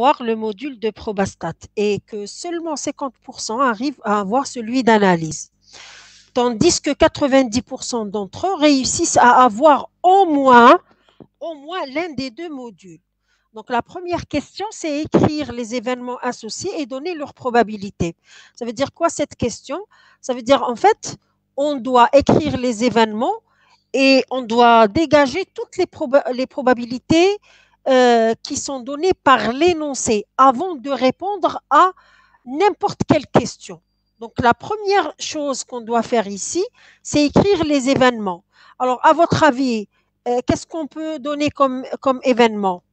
avoir le module de probastat et que seulement 50% arrivent à avoir celui d'analyse. Tandis que 90% d'entre eux réussissent à avoir au moins l'un des deux modules. Donc, la première question, c'est écrire les événements associés et donner leur probabilité. Ça veut dire quoi cette question? Ça veut dire, en fait, on doit écrire les événements et on doit dégager toutes les probabilités qui sont données par l'énoncé avant de répondre à n'importe quelle question. Donc, la première chose qu'on doit faire ici, c'est écrire les événements. Alors, à votre avis, qu'est-ce qu'on peut donner comme événement?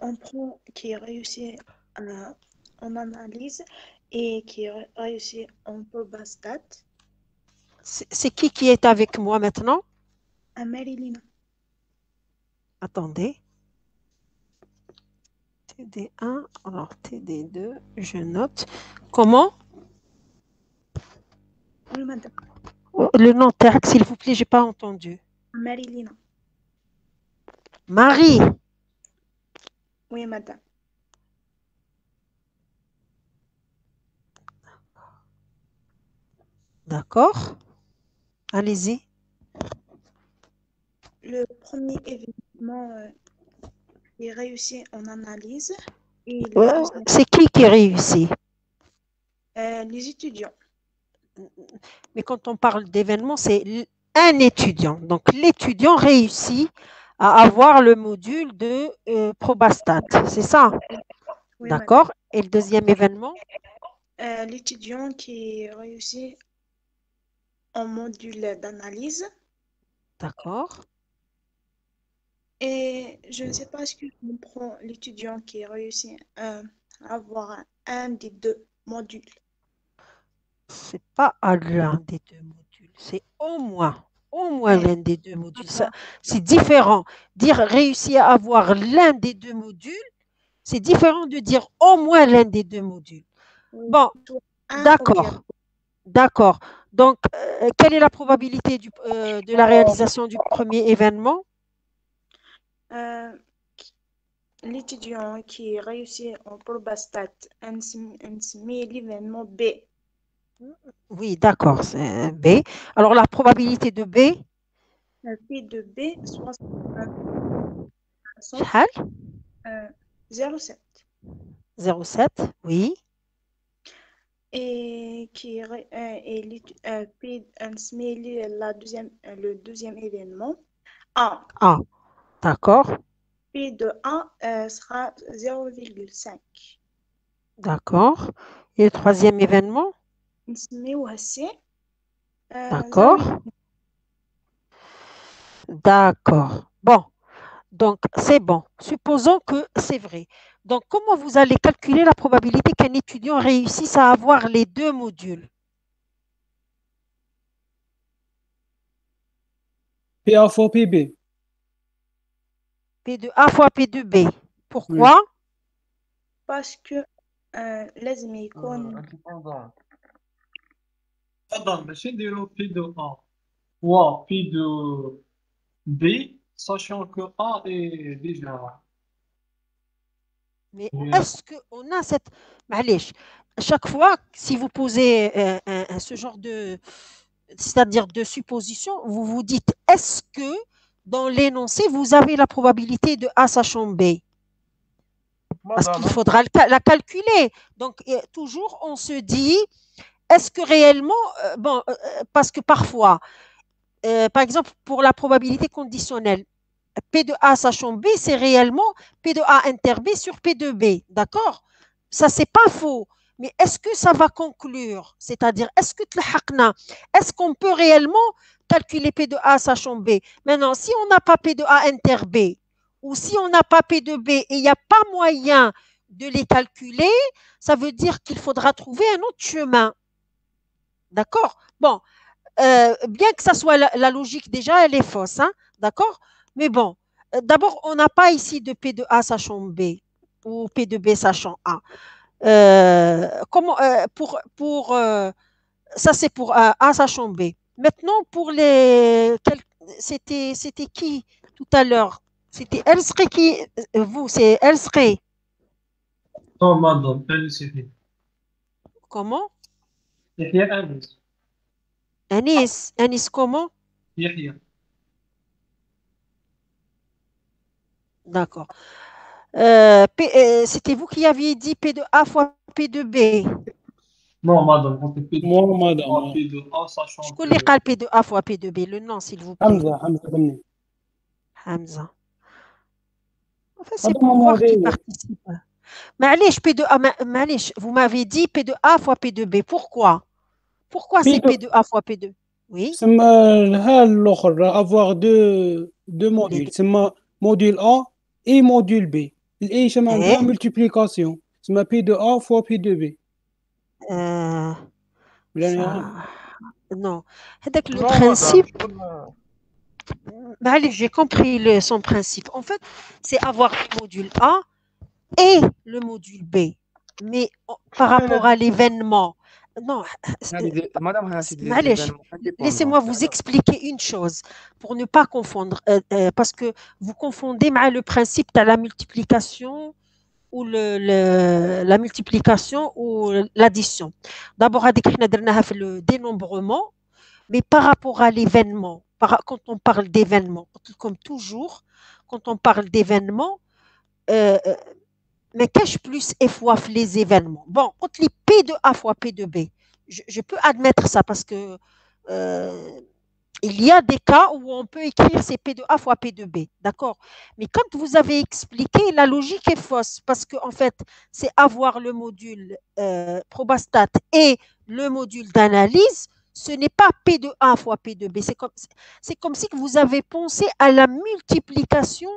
On prend qui réussit en analyse et qui réussit en probastat. C'est qui est avec moi maintenant? Marilyn. Attendez. TD1, alors TD2, je note. Comment? Oui, madame. Le nom Terek, s'il vous plaît, j'ai pas entendu. Marilyn. Marie. Oui, madame. D'accord. Allez-y. Le premier événement est réussi en analyse et le deuxième, C'est qui réussit? les étudiants. Mais quand on parle d'événement, c'est un étudiant. Donc, l'étudiant réussit à avoir le module de probastat. C'est ça? Oui, madame. D'accord. Et le deuxième événement? L'étudiant qui réussit en module d'analyse. D'accord. Et je ne sais pas ce que on prend l'étudiant qui réussit à avoir un des deux modules. C'est pas à l'un des deux modules. C'est au moins Euh, l'un des deux modules. C'est différent. Dire réussir à avoir l'un des deux modules, c'est différent de dire au moins l'un des deux modules. oui, Bon, soit un ou bien d'accord. D'accord. Donc, quelle est la probabilité de la réalisation du premier événement? euh, l'étudiant qui réussit en probastat met l'événement B. Oui, d'accord, c'est un B. Alors, la probabilité de B, P de B, 60, شحال? 0,7. 0,7, oui. Et P, met le deuxième événement. A. Ah, d'accord, P de A sera 0,5. d'accord. Et le troisième événement? نسميوها C. D'accord, d'accord. Bon, donc c'est bon. Supposons que c'est vrai. Donc, comment vous allez calculer la probabilité qu'un étudiant réussisse à avoir les deux modules? PA fois PB. P de A fois P de B. Oui. Pourquoi? parce que لازم يكون indépendant. تفضل ماشي نديرو بي دو A ou P de B, sachant que A est déjà. Mais est-ce qu'on a cette... معليش, chaque fois, si vous posez ce genre de, c'est-à-dire de supposition, vous vous dites, est-ce que dans l'énoncé, vous avez la probabilité de A sachant B? Parce qu'il faudra la calculer. Donc, toujours, on se dit, est-ce que réellement, bon, parce que parfois, par exemple, pour la probabilité conditionnelle, P de A sachant B, c'est réellement P de A inter B sur P de B. D'accord? Ça, c'est pas faux. Mais est-ce que ça va conclure? C'est-à-dire, est-ce qu'on peut réellement calculer P de A sachant B? Maintenant, si on n'a pas P de A inter B, ou si on n'a pas P de B et il n'y a pas moyen de les calculer, ça veut dire qu'il faudra trouver un autre chemin. D'accord? Bon, bien que ça soit la logique déjà, elle est fausse, hein? D'accord? Mais bon, d'abord, on n'a pas ici de P de A sachant B ou P de B sachant A. Ça, c'est pour A sachant B. Maintenant, c'était qui tout à l'heure, c'était Elsri qui, vous, c'est Elsri. Non, madame, elle suffit. Comment? Yahya Anis. Anis. Anis comment? Yahya. D'accord. C'était vous qui aviez dit P de A fois P de B. Non, madame, on fait P de Moi, madame. A, P de A, Je sachant connais que pas le P de A fois P de B. Le nom, s'il vous plaît. Hamza, Hamza Damni. Hamza. Enfin, c'est Madame, pour on voir qui avait- participe. معليش P de A, معليش, vous m'avez dit P de A fois P de B. Pourquoi? Pourquoi P c'est de- P de A fois P de B? Oui, C'est avoir deux les modules. deux. C'est module A et module B. Et c'est Eh, la multiplication. C'est P de A fois P de B. euh, Voilà. ça... Non. هذاك le Non, principe, madame. معليش, j'ai compris son principe. En fait, c'est avoir le module A et le module B. Mais par rapport à l'événement, non, Madame, c'est des معليش, événements indépendants. laissez-moi vous expliquer une chose pour ne pas confondre, parce que vous confondez مع le principe de la multiplication ou la multiplication ou l'addition. D'abord, هذيك حنا درناها في le dénombrement, mais par rapport à l'événement, quand on parle d'événement, comme toujours, quand on parle d'événement, mais cache plus et fois les événements. Bon, quand les P de A fois P de B, je peux admettre ça parce que il y a des cas où on peut écrire c'est P de A fois P de B, d'accord? Mais quand vous avez expliqué, la logique est fausse parce qu'en fait, c'est avoir le module probastat et le module d'analyse, ce n'est pas P de A fois P de B. C'est comme si vous avez pensé à la multiplication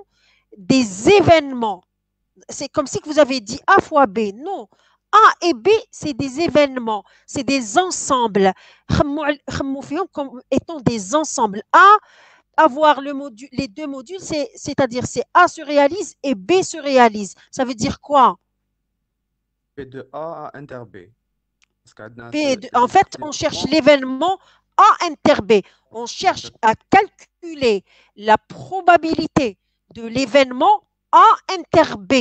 des événements. C'est comme si vous avez dit A fois B. Non. A et B, c'est des événements, c'est des ensembles. Comme étant des ensembles. A, avoir les deux modules, c'est-à-dire c'est A se réalise et B se réalise. Ça veut dire quoi? P de A à inter B. En fait, on cherche l'événement A inter B. On cherche à calculer la probabilité de l'événement A inter B.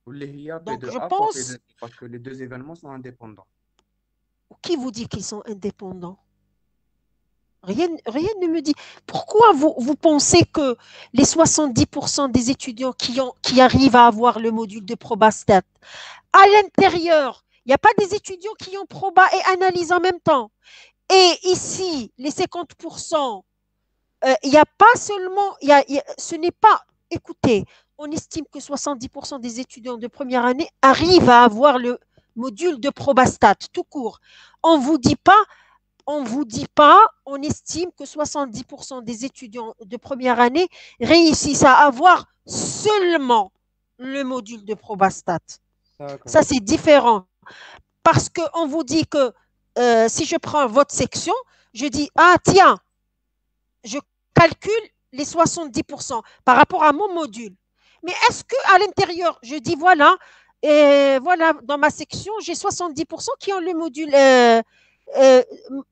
Donc, je pense... Parce que les deux événements sont indépendants. Qui vous dit qu'ils sont indépendants? Rien ne me dit. Pourquoi vous pensez que les 70% des étudiants qui arrivent à avoir le module de probastat, à l'intérieur, il n'y a pas des étudiants qui ont proba et analyse en même temps. Et ici, les 50%, il n'y a pas seulement, ce n'est pas, écoutez, on estime que 70% des étudiants de première année arrivent à avoir le module de probastat, tout court. On ne vous dit pas, on estime que 70% des étudiants de première année réussissent à avoir seulement le module de probastat. Ça, c'est différent. Parce qu'on vous dit que si je prends votre section, je dis, ah tiens, je calcule les 70% par rapport à mon module. Mais est-ce qu'à l'intérieur, je dis, voilà, dans ma section, j'ai 70% qui ont le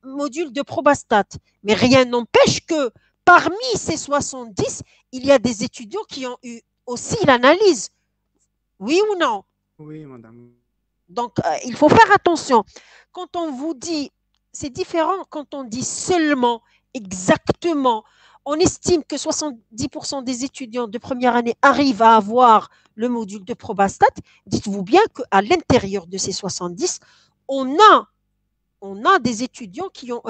module de probastat. Mais rien n'empêche que parmi ces 70, il y a des étudiants qui ont eu aussi l'analyse. Oui ou non? Oui, madame. Donc, il faut faire attention. Quand on vous dit, c'est différent quand on dit seulement, exactement, on estime que 70% des étudiants de première année arrivent à avoir le module de probastat. Dites-vous bien qu'à l'intérieur de ces 70, on a des étudiants qui ont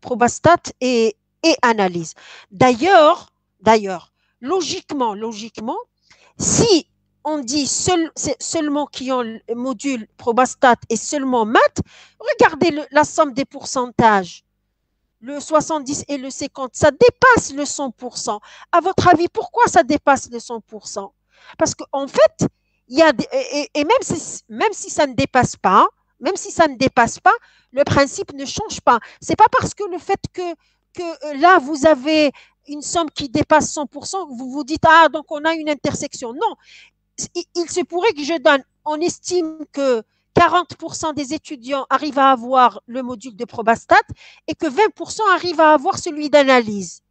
probastat et analyse. D'ailleurs, logiquement, si on dit seulement qui ont le module probastat et seulement maths, regardez la somme des pourcentages. Le 70 et le 50, ça dépasse le 100%. À votre avis, pourquoi ça dépasse le 100%? Parce qu'en fait, il y a et même si ça ne dépasse pas, le principe ne change pas. C'est pas parce que le fait que là, vous avez une somme qui dépasse 100%, vous vous dites, ah, donc on a une intersection. Non, il se pourrait que on estime que 40% des étudiants arrivent à avoir le module de probastat et que 20% arrivent à avoir celui d'analyse.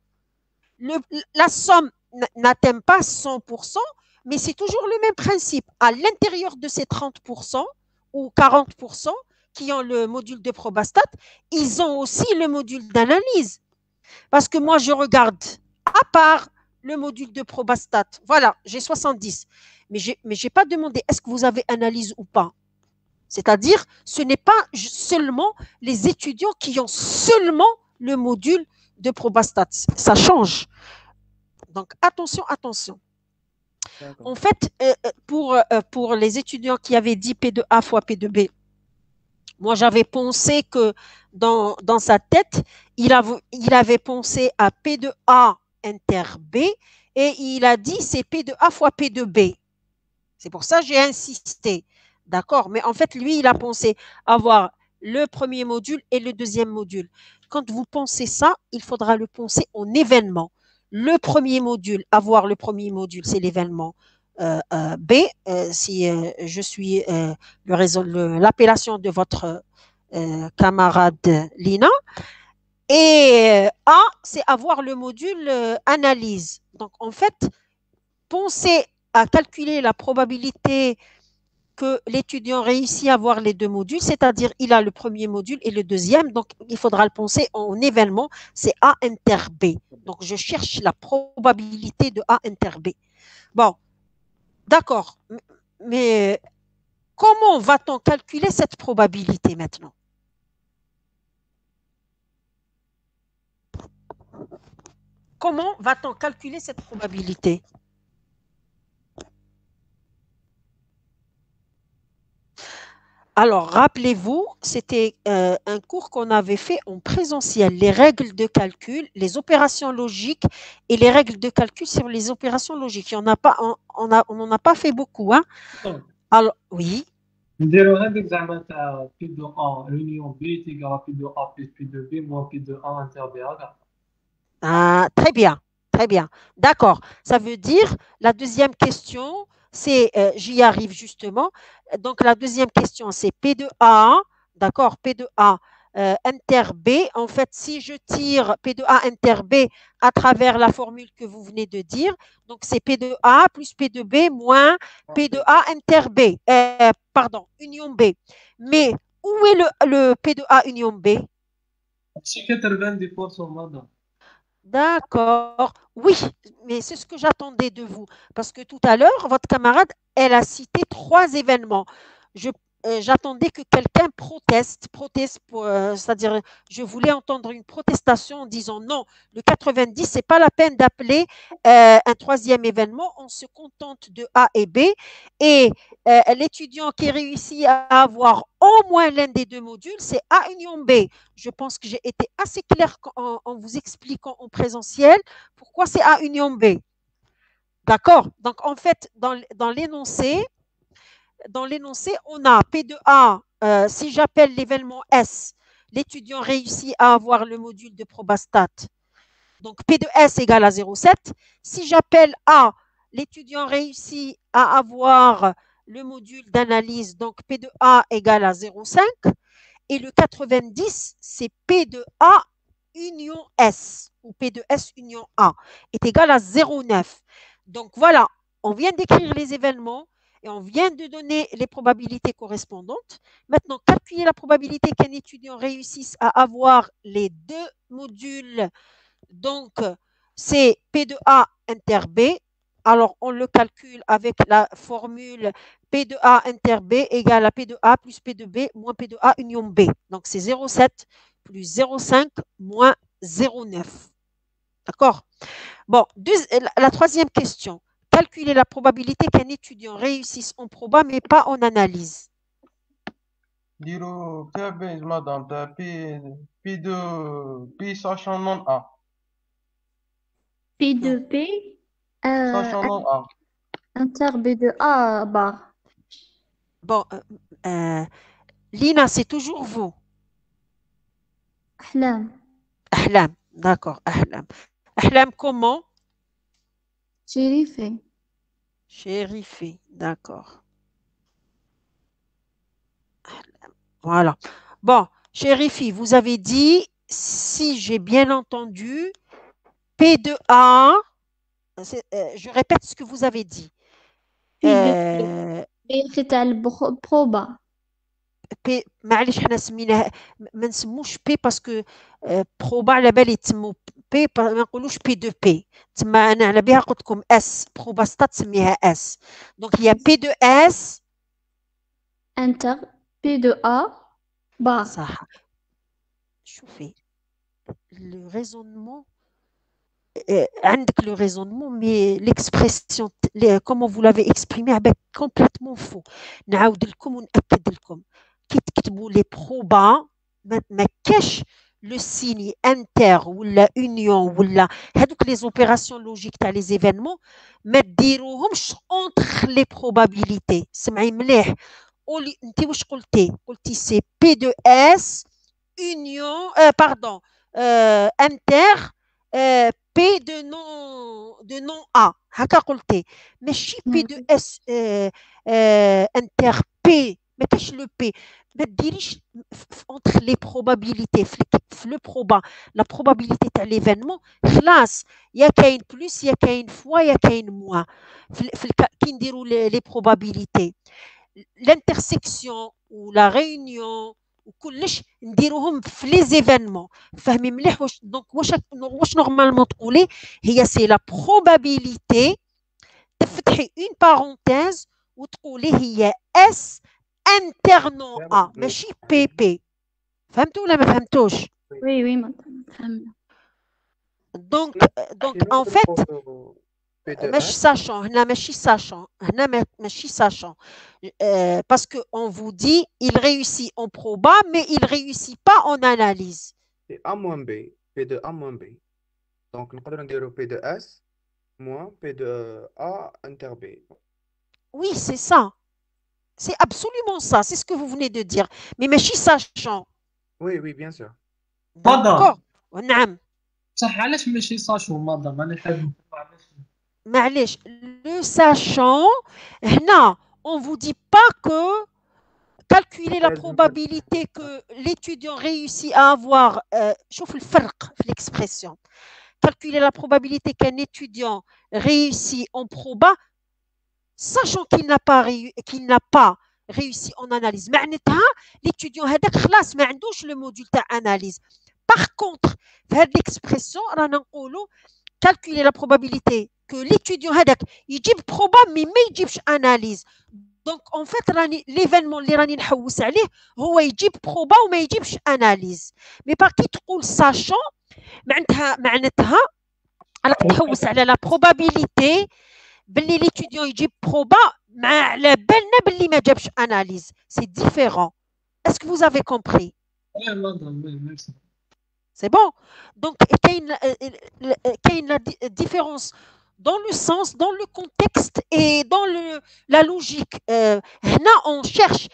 La somme n'atteint pas 100%, mais c'est toujours le même principe. À l'intérieur de ces 30% ou 40% qui ont le module de probastat, ils ont aussi le module d'analyse. Parce que moi, je regarde à part le module de probastat. Voilà, j'ai 70. Mais je n'ai pas demandé est-ce que vous avez analyse ou pas. C'est-à-dire, ce n'est pas seulement les étudiants qui ont seulement le module de probastat. Ça change. Donc, attention, attention. En fait, pour les étudiants qui avaient dit P2A fois P2B, moi, j'avais pensé que dans sa tête, il avait pensé à P2A inter B et il a dit c'est P2A fois P2B. C'est pour ça que j'ai insisté. D'accord? Mais en fait, lui, il a pensé avoir le premier module et le deuxième module. Quand vous pensez ça, il faudra le penser en événement. Le premier module, avoir le premier module, c'est l'événement B. Si je suis l'appellation de votre camarade Lina. Et A, c'est avoir le module analyse. Donc, en fait, pensez à calculer la probabilité que l'étudiant réussit à avoir les deux modules, c'est-à-dire il a le premier module et le deuxième, donc il faudra le penser en événement, c'est A inter B. Donc je cherche la probabilité de A inter B. Bon, d'accord, mais comment va-t-on calculer cette probabilité maintenant? Comment va-t-on calculer cette probabilité? Alors, rappelez-vous, c'était un cours qu'on avait fait en présentiel, les règles de calcul, les opérations logiques et les règles de calcul sur les opérations logiques. On n'en a pas fait beaucoup. Hein? Alors, oui. نديرو هذيك زعما تاع بي دو A l'union B est égal à P de A plus P de B moins P de A inter B. Ah, très bien, très bien. D'accord. Ça veut dire, la deuxième question, c'est, j'y arrive justement. Donc, la deuxième question, c'est P de A, d'accord, P de A inter B. En fait, si je tire P de A inter B à travers la formule que vous venez de dire, donc c'est P de A plus P de B moins P de A inter B, pardon, union B. Mais où est le P de A union B? C'est 90% madame. D'accord. Oui, mais c'est ce que j'attendais de vous. Parce que tout à l'heure, votre camarade, elle a cité 3 événements. J'attendais que quelqu'un proteste, c'est-à-dire, je voulais entendre une protestation en disant non, le 90, c'est pas la peine d'appeler un troisième événement, on se contente de A et B. Et l'étudiant qui réussit à avoir au moins l'un des deux modules, c'est A union B. Je pense que j'ai été assez claire en vous expliquant en présentiel pourquoi c'est A union B. D'accord? Donc, en fait, dans l'énoncé, on a P de A, si j'appelle l'événement S, l'étudiant réussit à avoir le module de probastat. Donc, P de S égale à 0,7. Si j'appelle A, l'étudiant réussit à avoir le module d'analyse, donc P de A égale à 0,5. Et le 90, c'est P de A union S, ou P de S union A, est égal à 0,9. Donc, voilà, on vient d'écrire les événements et on vient de donner les probabilités correspondantes. Maintenant, calculer la probabilité qu'un étudiant réussisse à avoir les deux modules. Donc, c'est P de A inter B. Alors, on le calcule avec la formule P de A inter B égale à P de A plus P de B moins P de A union B. Donc, c'est 0,7 plus 0,5 moins 0,9. D'accord? Bon, la troisième question. Calculer la probabilité qu'un étudiant réussisse en proba, mais pas en analyse. Diro P madame, t'as P sachant non A. P de P Sachant non A. inter B de A bar. Bon, Lina, c'est toujours vous. أحلام. Ahlam, d'accord, Ahlam. Ahlam comment? شريفة. Chérifé, d'accord. Voilà. Bon, Chérifi, vous avez dit, si j'ai bien entendu, P de A, je répète ce que vous avez dit. P de P تاع البروبا. P معليش حنا سميناها ما نسموش P باسكو بروبا على بالي تسمو P ما نقولوش P de P تما انا على بها قلت لكم S بروباستا تسميها S دونك هي P de S انتر P de A بار. صح. شوفي le raisonnement عندك le raisonnement mais l'expression comment vous l'avez exprimé avec complètement faux. نعاود لكم ونأكد لكم كي تكتبوا لي بروبا ما كاش لو سيني انتر ولا اونيون ولا هذوك لي زوبيراسيون لوجيك تاع لي زيفينمون ما ديروهمش اونتر لي بروبابيليتي. سمعي مليح قولي انت واش قلتي سي بي دو اس اونيون باردون انتر بي دو نون ا هكا قلتي ماشي بي دو اس انتر بي ما كاش لو بي ما ديريش entre les probabilités في لو بروبا لا probabilité تاع ليفينمون خلاص يا كاين بلس يا كاين فوا يا كاين موا كي نديروا لي probabilités l'intersection ou la réunion وكلش نديروهم في لي زيفينمون. فهمي مليح دونك واش نورمالمون تقولي هي سي لا probabilité تفتحي اون بارونتيز وتقولي هي اس انترنون ا ماشي بي بي. فهمتوا ولا ما فهمتوش؟ وي ما فهمنا. دونك ان فيت ماشي ساشون هنا ماشي ساشون هنا ماشي ساشون parce que on vous dit il réussit en proba mais il réussit pas en analyse. C'est A moins B, P de A moins B. Donc, nous allons dire P de S moins P de A inter B. Oui, c'est ça. C'est absolument ça. C'est ce que vous venez de dire. Mais ماشي sachant. Oui, oui, bien sûr. D'accord. نعم. صح علاش ماشي ساشو مادام انا حاب علاش معليش le sachant هنا on vous dit pas que calculer la probabilité que l'étudiant réussit à avoir شوف الفرق في l'expression. Calculer la probabilité qu'un étudiant réussit en proba sachant qu'il n'a pas réussi en analyse. معناتها l'étudiant هذاك خلاص ما عندوش le module تاع analyse. Par contre في هذه l'expression رانا نقولوا calculer la probabilité que l'étudiant هذاك يجيب proba mais ما يجيبش analyse. Donc en fait راني l'événement اللي راني نحوس عليه هو يجيب proba وما يجيبش analyse. Mais par كي تقول sachant معناتها راك تحوس على la probabilité باللي l'étudiant يجيب proba مع على بالنا باللي ما جابش analyse. C'est différent. Est-ce que vous avez compris? ايه مادام ميرسي. C'est bon. Donc كاين la différence dans le sens, dans le contexte et dans la logique. Là, on cherche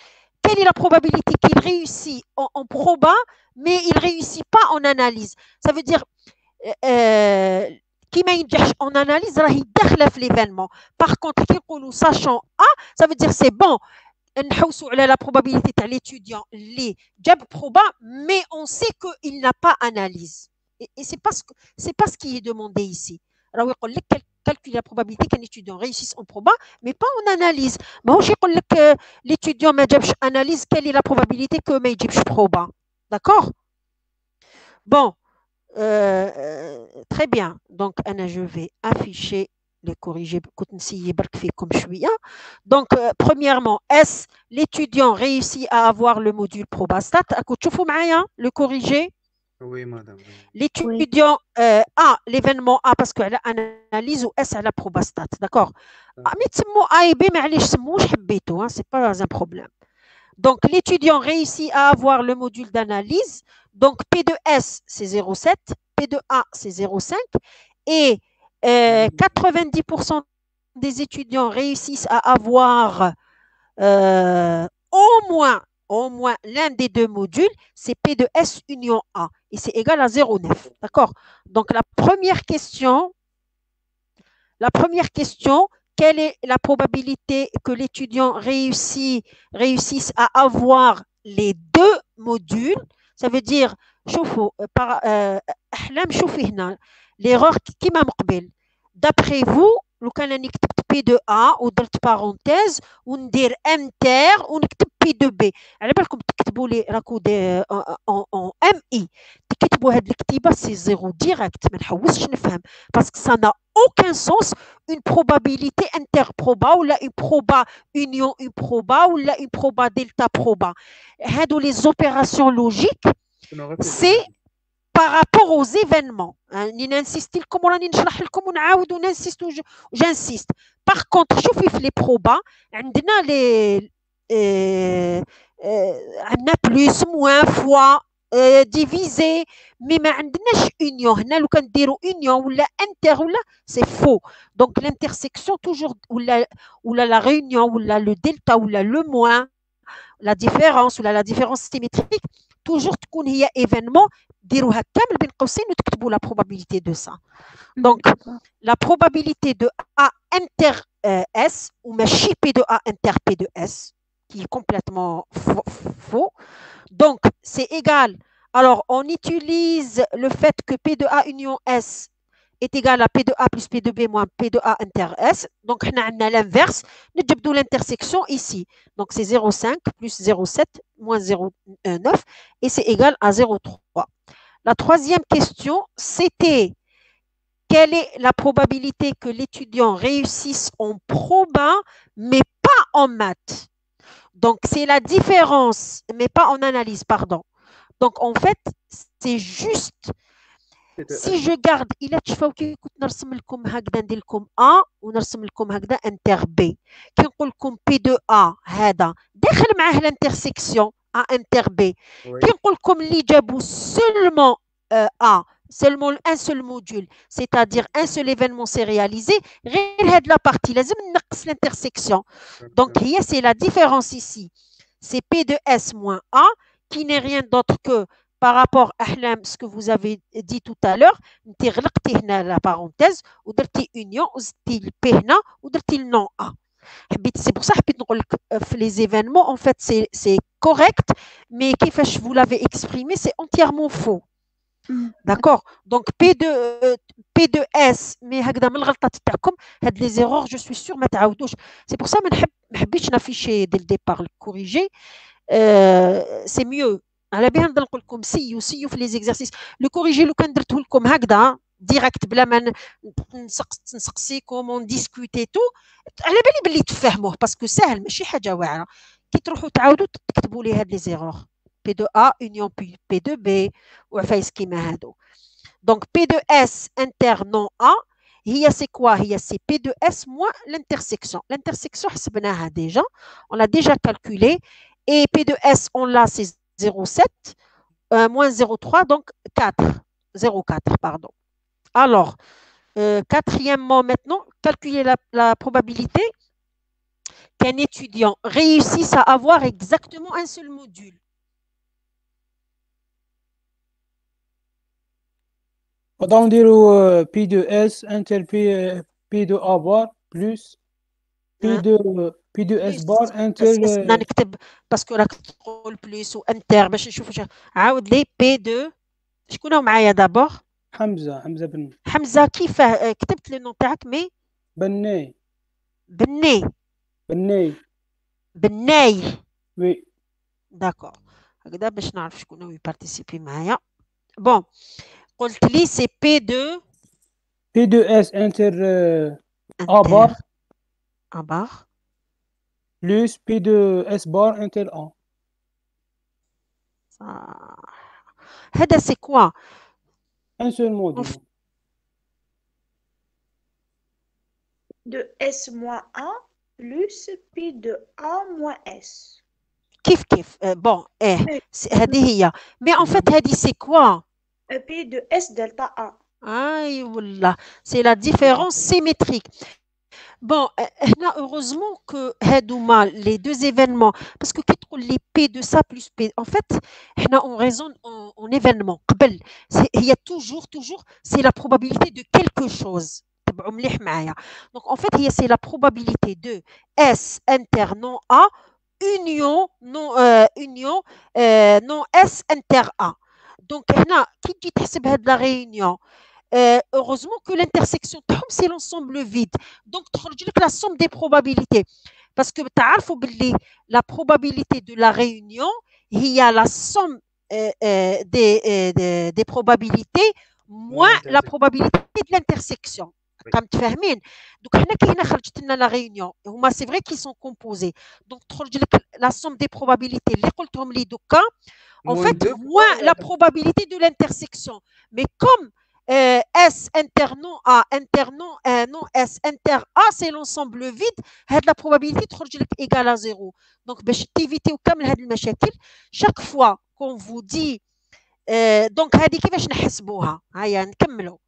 quelle est la probabilité qu'il réussit en proba, mais il ne réussit pas en analyse. Ça veut dire qui ينجحش en analyse راهي داخله في l'événement. Par contre كي نقولوا sachant A, ça veut dire c'est bon. نحوسوا على la probabilité تاع l'étudiant اللي جاب proba, mais on sait qu'il n'a pas analyse. Et c'est pas ce qui est demandé ici. راهو يقول لك calculer la probabilité qu'un étudiant réussisse en proba, mais pas en analyse. ماهوش يقول لك l'étudiant ما جابش analyse, quelle est la probabilité que ما يجيبش proba. D'accord? Bon. Très bien. Donc je vais afficher les corrigés. Donc premièrement, est-ce l'étudiant réussit à avoir le module probastat? Le corrigé? Oui, madame. L'étudiant A, l'événement A parce qu'elle a analyse ou S à la probastat. D'accord? A et B, mais c'est pas un problème. Donc, l'étudiant réussit à avoir le module d'analyse. Donc, P de S, c'est 0,7. P de A, c'est 0,5. Et 90% des étudiants réussissent à avoir au moins l'un des deux modules, c'est P de S union A. Et c'est égal à 0,9. D'accord? Donc, la première question, quelle est la probabilité que l'étudiant réussisse à avoir les deux modules? Ça veut dire, احلام شوفي هنا ليغور كيما من قبل دابخي فو لو كان راني كتبت بي دو ا ودرت بارونتيز وندير انتر ونكتب بي دو بي على بالكم تكتبوا لي راكو دي اون ام اي تكتبوا هاد الكتيبه سي زيرو ديريكت ما نحوسش نفهم باسكو سا نا aucun sens une probabilité interproba ou une proba union une proba ou une proba delta proba هادو les opérations logiques c'est par rapport aux événements. N'insiste لكم وراني نشرح لكم ونعاود وننسيست جانسيست. Par contre شوفي في les probas عندنا les عندنا plus moins fois divisé mais ما عندناش union. هنا لو كان نديروا union ولا inter ولا c'est faux. Donc l'intersection toujours ولا la réunion ولا le delta ولا le moins la différence ولا la différence symétrique toujours تكون هي événement ديروها كامل بين قوسين وتكتبوا la probabilité de ça. Donc la probabilité de A inter S ou ماشي P de A inter P de S qui est complètement faux. Donc c'est égal. Alors on utilise le fait que P de A union S est égal à P de A plus P de B moins P de A inter S. Donc, on a l'inverse. Nous avons l'intersection ici. Donc, c'est 0,5 plus 0,7 moins 0,9 et c'est égal à 0,3. La troisième question, c'était quelle est la probabilité que l'étudiant réussisse en proba, mais pas en maths. Donc, c'est la différence, mais pas en analyse, pardon. Donc, en fait, c'est juste... Si je garde إلا تشوفوا كي كنت نرسم لكم هكذا ندير لكم A ونرسم لكم هكذا انتر B كي نقول لكم P de A هذا داخل معاه الانترسيكسيون A انتر B كي نقول لكم اللي جابوا seulement A seulement un seul module c'est-à-dire un seul événement s'est réalisé غير هاد la partie لازم نقص l'intersection donc هي c'est la différence ici c'est P de S moins A qui n'est rien d'autre que par rapport à ce que vous avez dit tout à l'heure, vous avez la parenthèse, vous avez union, vous avez le P ou vous avez le non A. C'est pour ça que les événements, en fait, c'est correct, mais je vous l'avez exprimé, c'est entièrement faux. D'accord. Donc, P de S, mais les erreurs, je suis sûre, c'est pour ça que je ne afficher dès le départ le corriger. C'est mieux. على بها نضل نقول لكم سيو في لي زيكزارسيس لو كوريجي لو كان درته لكم هكذا ديريكت بلا ما نسقسيكم ونديسكوتي تو على بالي بلي تفهموه باسكو ساهل ماشي حاجه واعره كي تروحوا تعاودوا تكتبوا لي هاد لي زيرور بي دو ا يونيون بي دو بي وعفايس كيما هادو دونك بي دو اس انتر نون ا هي سي كوا هي سي بي دو اس موان l'intersection حسبناها ديجا on l'a déjà calculé et p de s on l'a c'est 0,7 moins 0,3, donc 4. 0,4, pardon. Alors, quatrièmement, maintenant, calculer la probabilité qu'un étudiant réussisse à avoir exactement un seul module. On dirait P de S inter P de A bar plus P de S bar inter نكتب باسكو راك تقول بليس وانتر باش نشوفوا عاود لي بي دو شكون هو معايا دابور حمزه بن حمزه كيفاه كتبت لو نون تاعك مي بناي وي داكور هكذا باش نعرف شكون هو يبارتيسيبي معايا بون قلت لي سي بي دو اس انتر A bar plus P de S bar inter A. هذا c'est quoi? Un seul module. De S moins A plus P de A moins S. كيف bon هذه هي mais en fait هذه c'est quoi? P de S delta A. Aïe, voilà. C'est la différence symétrique. Bon, heureusement que les deux événements, parce que les P de ça plus P, en fait, on raisonne en événement. Il y a toujours, c'est la probabilité de quelque chose. Donc, en fait, c'est la probabilité de S inter non A union non S inter A. Donc هنا كي تجي تحسب هاد لا réunion heureusement que l'intersection تاعهم c'est l'ensemble vide. Donc تخرج لك la somme des probabilités. Parce que تعرفوا باللي la probabilité de la réunion هي la somme des probabilités moins la probabilité de l'intersection. كم تفهمين؟ دوك هنا كي هنا خرجت لنا لا réunion هما c'est vrai qu'ils sont composés. Donc تخرج لك la somme des probabilités اللي قلتهم لي دوكا en Moins fait deux moins fois la probabilité de l'intersection. Mais comme S internom A internom non S inter A c'est l'ensemble vide, هاد la probabilité تخرج لك égale à 0. Donc باش تيفيتيو كامل هاد المشاكل chaque fois qu'on vous dit donc هذه كيفاش نحسبوها؟ هيا نكملوا.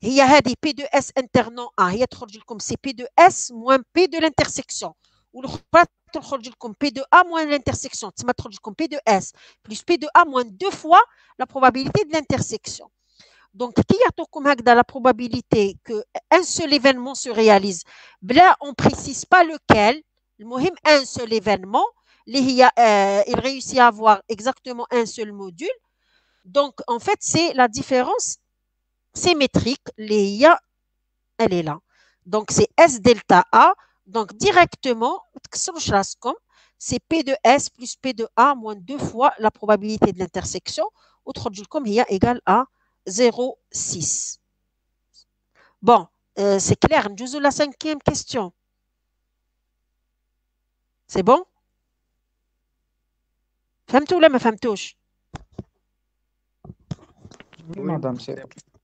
هي هذه P de S internom A هي تخرج لكم c'est P de S moins P de l'intersection. والأخرى تخرج لكم P de A moins l'intersection. تسمى تخرج لكم P de S plus P de A moins 2 fois la probabilité de l'intersection. Donc, qui يعطوكم هكذا la probabilité qu'un seul événement se réalise. Là, on ne précise pas lequel. المهم un seul événement. Il réussit à avoir exactement un seul module. Donc, en fait, c'est la différence symétrique. Elle est là. Donc, c'est S delta A. Donc, directement, c'est P de S plus P de A moins 2 fois la probabilité de l'intersection. Autre comme il y a égale à 0,6. Bon, c'est clair. Nous avons la 5e question. C'est bon? فهمتوا ولا ما فهمتوش؟ Oui, madame, c'est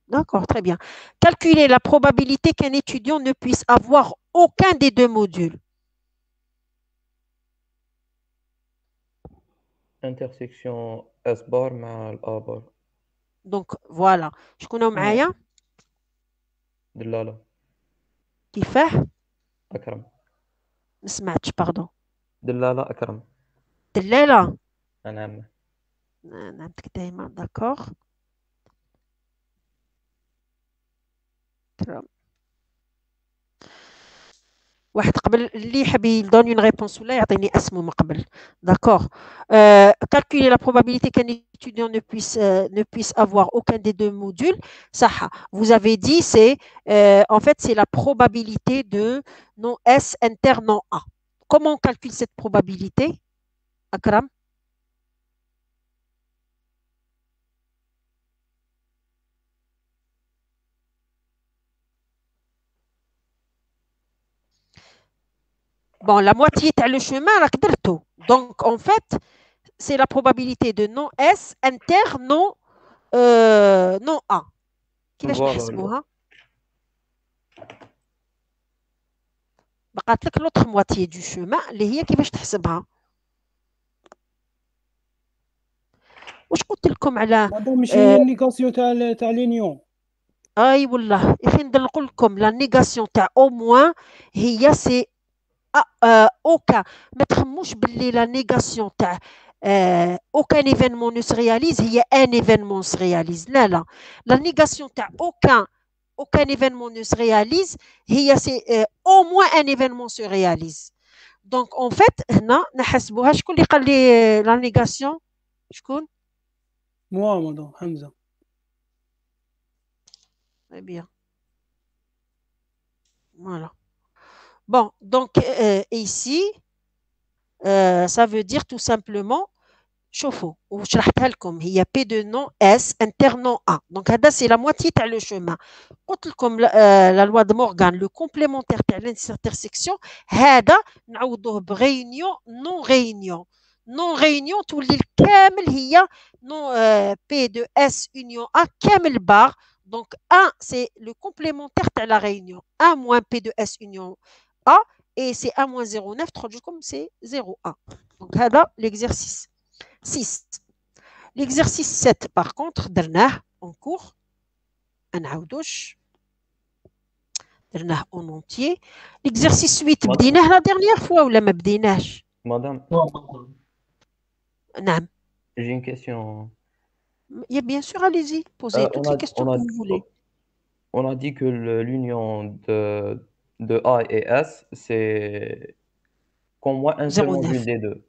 D'accord, très bien. Calculer la probabilité qu'un étudiant ne puisse avoir aucun des deux modules. intersection S bar مع ال A bar. Donc, voilà. شكون معايا؟ دلالة كيفاه؟ أكرم. ما سمعتش باردون. دلالة أكرم. دلالة. نعم. نعمتك دايما داكوغ. واحد قبل اللي يحب يدوني une réponse ولا يعطيني اسمه من قبل. D'accord. Calculer la probabilité qu'un étudiant ne puisse avoir aucun des deux modules. صح. Vous avez dit c'est en fait c'est la probabilité de non S inter non A. Comment on calcule cette probabilité? Akram? Bon, la moitié تاع le chemin راك درتو. Donc en fait, c'est la probabilité de non S inter non non A. كيفاش نحسبوها؟ بقات لك l'autre moitié du chemin اللي هي كيفاش تحسبها؟ واش قلت لكم على مادام ماشي هي النيغاسيون تاع لينيون. اي والله يا اخي نقول لكم لا نيغاسيون تاع او موان هي سي aucun. ما تخموش باللي la négation تاع aucun événement ne se réalise هي un événement se réalise. لا لا. La négation تاع aucun événement ne se réalise هي c'est au moins un événement se réalise. Donc en fait هنا نحسبوها. شكون اللي قال لي la négation؟ شكون؟ Moi, madame Hamza. Très bien. Voilà. Bon, donc ici, ça veut dire tout simplement, شوفوا وشرحتها لكم هي P de non S inter non A. Donc هذا c'est la moitié تاع le chemin. قلت لكم la loi de Morgan, le complémentaire تاع l'intersection هذا نعوضوه بغيونيون non réunion. Non réunion تولي الكامل هي non P de S union A كامل بار. Donc 1 c'est le complémentaire تاع la réunion. 1 moins P de S union A et c'est 1 moins 0,9 تخرج لكم c'est 0,1. Donc هذا l'exercice 6. L'exercice 7 par contre درناه en cours. نعاودوش درناه en entier. L'exercice 8 بديناه la dernière fois ولا ما بديناش؟ Madame, نعم. j'ai une question. Bien sûr, allez-y, posez toutes les questions que vous voulez. On a dit que l'union de A et S, c'est qu'au moins un seul module des deux.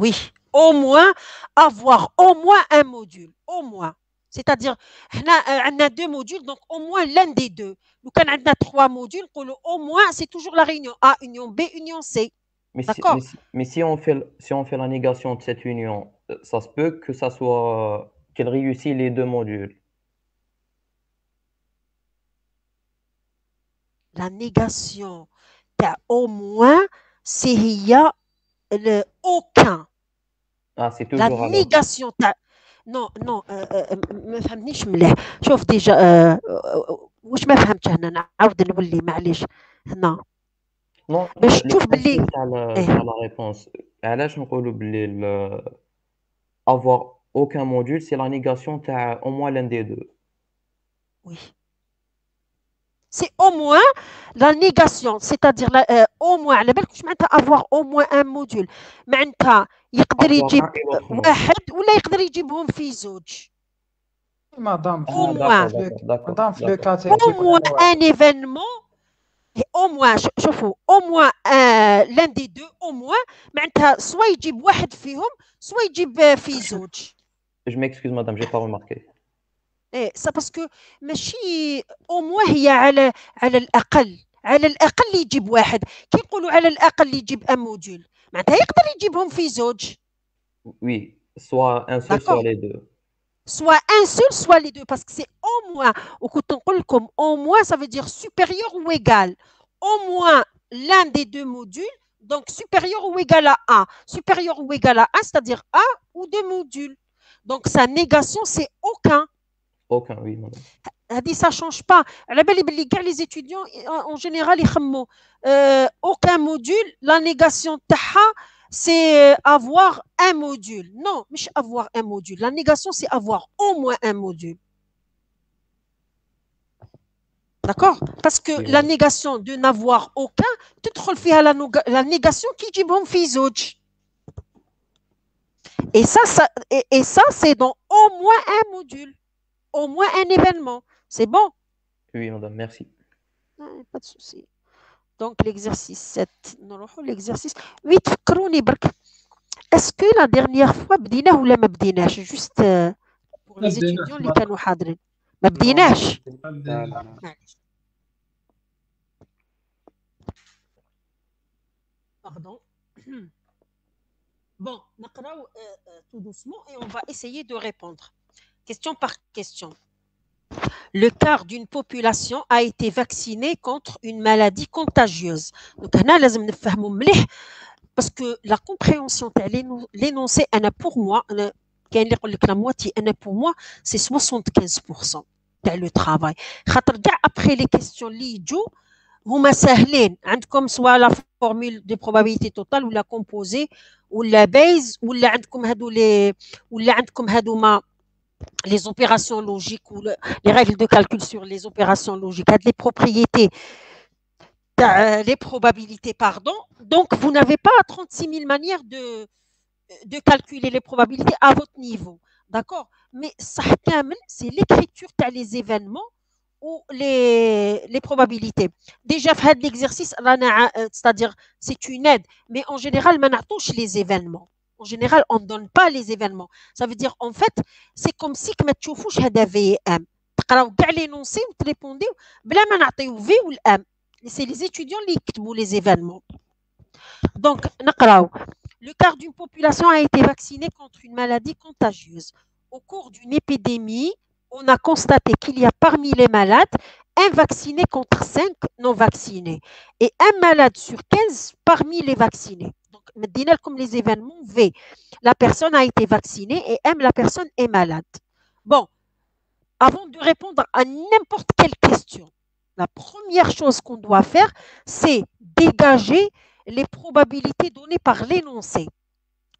Oui. au moins avoir au moins un module, au moins. C'est-à-dire, on a deux modules, donc au moins l'un des deux. Nous, quand on a trois modules, au moins, c'est toujours la réunion A, union B, union C. D'accord? Mais si on fait la négation de cette union, ça se peut que ça soit qu'elle réussisse les deux modules. La négation, t'as au moins, c'est il y a le aucun. Ah, c'est La toujours alors. négation تاع نو نو ما فهمنيش مليح شوف ديجا واش ما فهمتش هنا نعاود نولي معليش هنا Non, باش le تشوف باللي principe تاع ايه la réponse. علاش نقولوا بلي avoir aucun module, c'est la négation تاع au moins l'un des deux. oui c'est au moins la négation c'est-à-dire au moins على بالك واش معناتها avoir au moins un module معناتها يقدر Avoir يجيب un et l'autre non. واحد ولا يقدر يجيبهم في زوج مدام au Ah, moins مدام في لو d'accord. كاتي au يجيب moins غير واحد un événement et au moins شوفوا au moins l'un des deux au moins معناتها سوا يجيب واحد فيهم سوا يجيب في زوج Je m'excuse, madame, j'ai pas remarqué. ايه سا باسكو ماشي au moins هي على الاقل يجيب واحد كي يقولوا على الاقل يجيب ان موديول معناتها يقدر يجيبهم في زوج Oui, soit un seul, soit d'accord les deux. soit un seul soit les deux parce que c'est au moins وكنت نقول لكم au moins ça veut dire supérieur ou égal au moins l'un des deux modules donc supérieur ou égal à 1 supérieur ou égal à 1 c'est-à-dire un ou deux modules donc sa négation c'est aucun Aucun, oui, madame. هذه ça change pas على بالي باللي كاع les étudiants en général يخموا aucun module la négation تاعها c'est avoir un module non مش avoir un module la négation c'est avoir au moins un module d'accord parce que Oui, la madame. négation de n'avoir aucun تدخل فيها la négation qui يجيبهم في زوج et ça c'est dans au moins un module au moins un événement c'est bon Oui, madame, merci. pas de souci donc l'exercice 7 نروحوا l'exercice 8 فكروني برك est-ce que la dernière fois بديناه ولا ما بديناش juste pour ما les بديناش étudiants اللي كانوا حاضرين ما Non, بديناش لا لا معليش pardon bon نقراو tout doucement et on va essayer de répondre question par question. Le quart d'une population a été vacciné contre une maladie contagieuse. Donc, هنا لازم نفهموا مليح parce que la compréhension تاع l'énoncé أنا pour moi كاين اللي يقول لك la moitié أنا pour moi c'est 75% تاع le travail. خاطر كاع après les questions اللي يجوا هما ساهلين عندكم سواء la formule de probabilité totale ولا composée ولا base ولا عندكم هادو ولا عندكم هادوما les opérations logiques ou les règles de calcul sur les opérations logiques, les propriétés, les probabilités, pardon. Donc, vous n'avez pas 36 000 manières de calculer les probabilités à votre niveau. D'accord? Mais ça, c'est l'écriture des événements ou les probabilités. Déjà, fait l'exercice, c'est-à-dire, c'est une aide, mais en général, on touche les événements. En général, on ne donne pas les événements. Ça veut dire, en fait, c'est comme si que ما تشوفوش هذا VM. تقراو كاع l'énoncé وتريبونديو بلا ما نعطيو V ou M. C'est les étudiants qui écrivent les événements. Donc, نقراو. Le quart d'une population a été vacciné contre une maladie contagieuse. Au cours d'une épidémie, on a constaté qu'il y a parmi les malades un vacciné contre 5 non vaccinés et un malade sur 15 parmi les vaccinés. Donc, maintenant, comme les événements V, la personne a été vaccinée et M, la personne est malade. Bon, avant de répondre à n'importe quelle question, la première chose qu'on doit faire, c'est dégager les probabilités données par l'énoncé.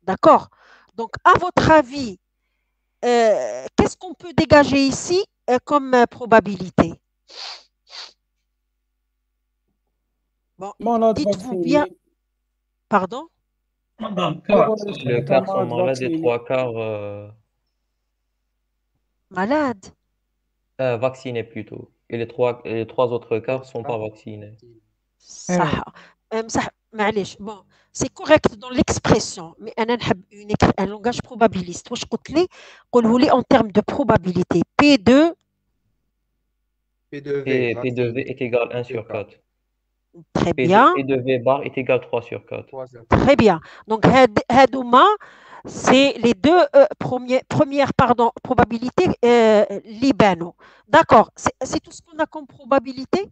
D'accord? Donc, à votre avis, qu'est-ce qu'on peut dégager ici comme probabilité? Bon, dites-vous bien. Pardon? Madame, Le quart sont malades et 3 quarts malades. Vaccinés plutôt. Et les trois autres quarts ne sont pas vaccinés. صح. معليش bon c'est correct dans l'expression mais أنا نحب un langage probabiliste واش قلت لي قوله لي en termes de probabilité P2 P de V, P de V vaccine, est égal 1 sur 4. très P bien de V bar est égal 3 sur 4. 3 sur très bien donc هادوما c'est les deux premières probabilités libano. D'accord, c'est tout ce qu'on a comme probabilité.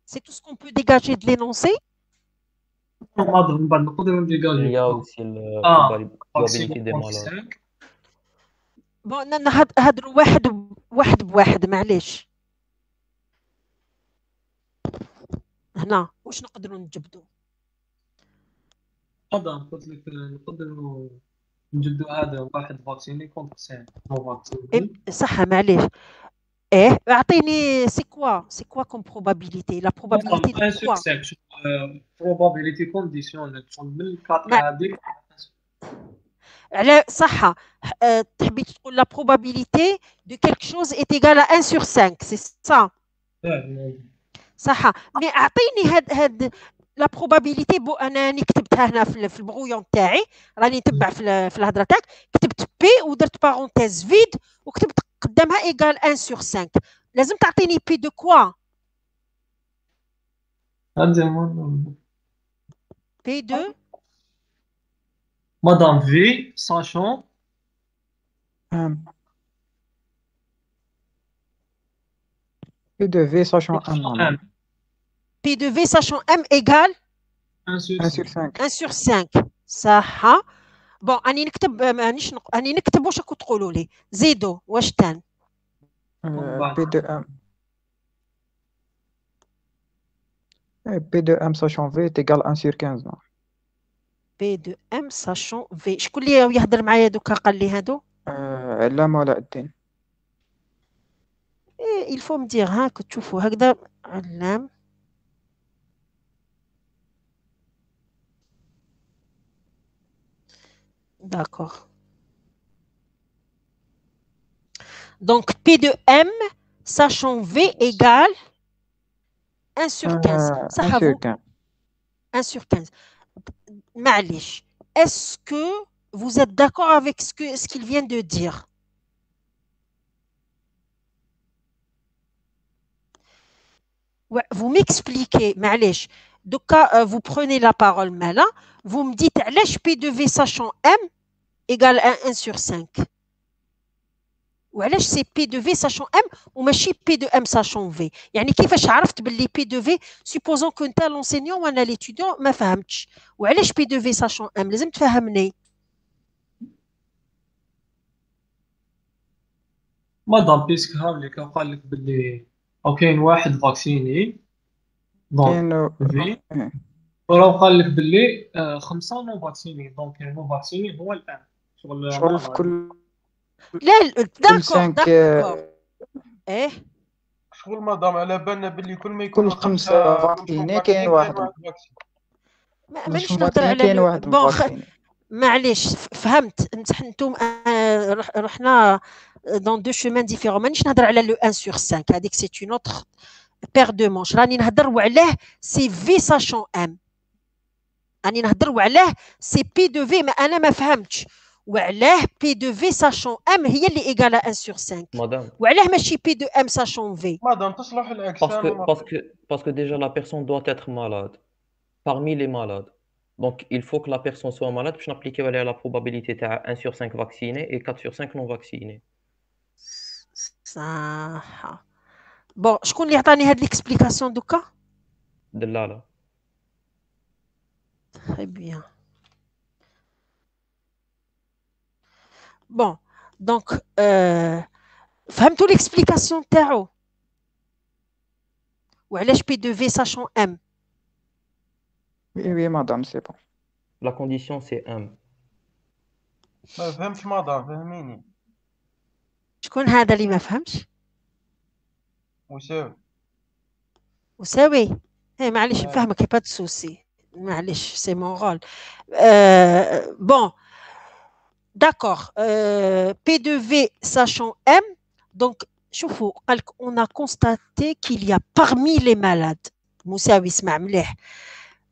C'est tout ce qu'on peut dégager de l'énoncé. Il y a aussi la probabilité des malades. Bon, نهضروا واحد بواحد معليش. هنا واش نقدروا نجبدوا؟ قلت لك نقدروا نجبدوا هذا واحد فاكسيني كونتر سين صح معليش اعطيني سي كوا كوم بروبابيليتي لا بروبابيليتي دو كوا بروبابيليتي كونديسيونيل من الكاتر هذيك على صح تحبي تقول لا بروبابيليتي دو كيلك شوز ايت ايغال 1 sur 5 سي سا صح مي اعطيني هاد لا بروبابيليتي بو انني كتبتها هنا في البغويون تاعي راني نتبع في الهضره تاعك كتبت بي ودرت بارونتيز فيد وكتبت قدامها ايغال 1 sur 5 لازم تعطيني بي دو كوا بي دو مدام في ساشون P de V sachant M. P de V sachant M égale 1 sur 5 1 sur 5 صح بون اني نكتب مانيش اني نكتب واش راكم تقولوا لي زيدوا واش تان P de M. P de M sachant V est égal à 1 sur 15. Non? P de M sachant V شكون اللي يهضر معايا دوكا قال لي هادو علام ولا الدين il faut me dire هاك تشوفوا هكذا علام d'accord donc P de M sachant V égale 1 sur 15 صح 1 sur 15 1 sur 15 معليش est-ce que vous êtes d'accord avec ce qu'il vient de dire ouais, vous m'expliquez معليش دوكا vous prenez la parole مالا vous me dites علاش P de V sachant M égale 1 sur 5 وعلاش سي P de V sachant M وماشي P de M sachant V يعني كيفاش عرفت باللي P de V supposons que انت l'enseignant وانا l'étudiant ما فهمتش وعلاش P de V sachant M لازم تفهمني مدام بيسك هاوليك قال لك باللي او كاين واحد فاكسيني دونك في وراه قال لك باللي 5 نون فاكسيني دونك نون فاكسيني هو الان شغل في كل لا داكور ايه شغل مدام على بالنا باللي كل ما يكون كل 5 فاكسيني كاين واحد مانيش نهضر على بون معليش فهمت انتم رحنا dans deux chemins différents مانيش نهضر على لو 1 sur 5 هذيك سي une autre paire de manches راني نهضر وعلاه سي في ساشون ام راني نهضر وعلاه سي بي دو في ما انا ما فهمتش وعلاه بي دو في ساشون ام هي اللي ايغال 1 sur 5 مدام وعلاه ماشي بي دو ام ساشون في مدام تصلح العكس parce que déjà la personne doit être malade parmi les malades donc il faut que la personne soit malade باش نابليكيو عليها la probabilité تاع 1 sur 5 vaccinés et 4 sur 5 non vaccinés صح بون شكون اللي عطاني هاد ليكسبليكاسيون دوكا دلاله très bien bon donc فهمتوا ليكسبليكاسيون تاعو وعلاش بي دو في ساشون ام Oui, madame, c'est bon. la condition c'est M ما فهمتش مدام فهميني شكون هذا اللي ما فهمش وساوي معليش نفهمك با دو سوسي معليش سي مون رول bon d'accord P de V sachant M donc شوفوا قالك on a constaté qu'il y a parmi les malades مساوي اسمع مليح.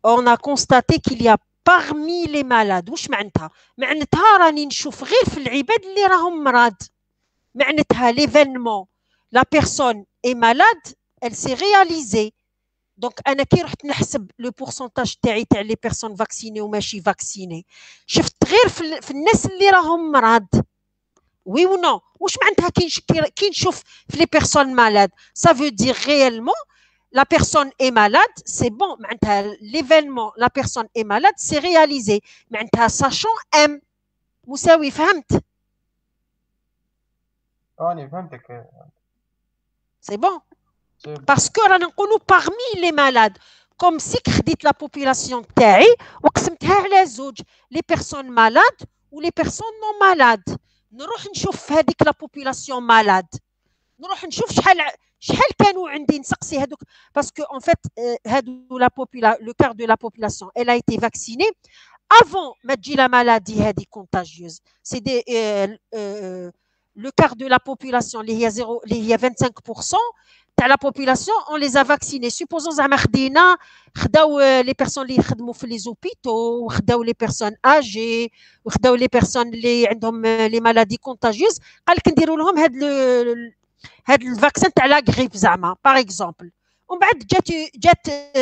On a constaté qu'il y a parmi les malades. واش معناتها؟ معناتها راني نشوف غير في العباد اللي راهم مرض. معناتها l'événement la personne est malade, elle s'est réalisée. Donc انا كي رحت نحسب لو بورسونتاج تاع لي بيرسون فاكسيني وماشي فاكسيني شفت غير في الناس اللي راهم مرض. وي و نو واش معناتها كي نشوف في لي بيرسون مالاد ça veut dire réellement la personne est malade, c'est bon. L'événement, la personne est malade, c'est réalisé. Sachant M. مساوي فهمت؟ راني فهمتك. C'est bon. Parce que رانا نقولوا parmi les malades. Comme si خديت la population تاعي وقسمتها على زوج. Les personnes malades ou les personnes non malades. نروح نشوف في هذيك la population malade. نروح نشوف شحال كانوا عندي نسقسي هذوك باسكو ان فيت هادو لو كار دو لا بوبولاسيون elle a été vaccinée avant ما تجي لا مالادي هذه contagieuse. C'est des le quart de la population اللي هي 25% تاع لا population on les a vaccinés. Supposons زعما خداو لي بيرسون اللي يخدموا في لي زوبيتو وخداو لي بيرسون اجي وخداو لي بيرسون اللي عندهم لي مالادي كونتاجيوز قال لك نديروا لهم هاد الفاكسين تاع لا غريب زعما باغ اكزومبل. ومن بعد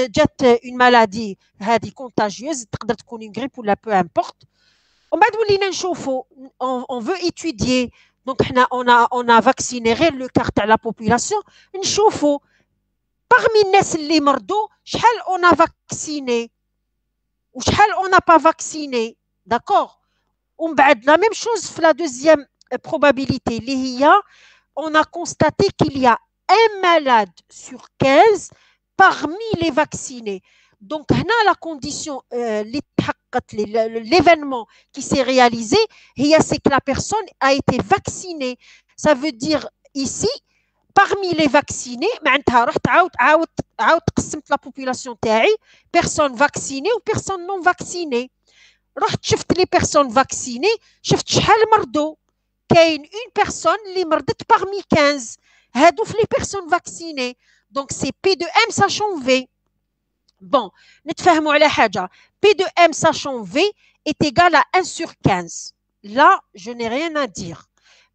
جات اون مالادي هذه كونتاجيوز تقدر تكون اون غريب ولا بو امبورت. ومن بعد ولينا نشوفوا اون فو ايتوديي دونك حنا اون فاكسيني غير لو كار تاع لا بوبولاسيون نشوفوا parmi الناس اللي مرضوا شحال اون فاكسيني وشحال اون با فاكسيني. داكور. ومن بعد لا ميم شوز في لا دوزيام probabilité اللي هي on a constaté qu'il y a un malade sur 15 parmi les vaccinés. Donc, la condition, l'événement qui s'est réalisé, c'est que la personne a été vaccinée. Ça veut dire ici, parmi les vaccinés, la population تاعي personnes vaccinées ou personnes non vaccinées. رحت شفت les personnes vaccinées, شفت شحال مرضوا. كاين une personne اللي مرضت parmi 15 هادو في les personnes vaccinées. Donc c'est P de M sachant V. Bon, نتفاهموا على حاجة. P de M sachant V est égal à 1 sur 15. Là, je n'ai rien à dire.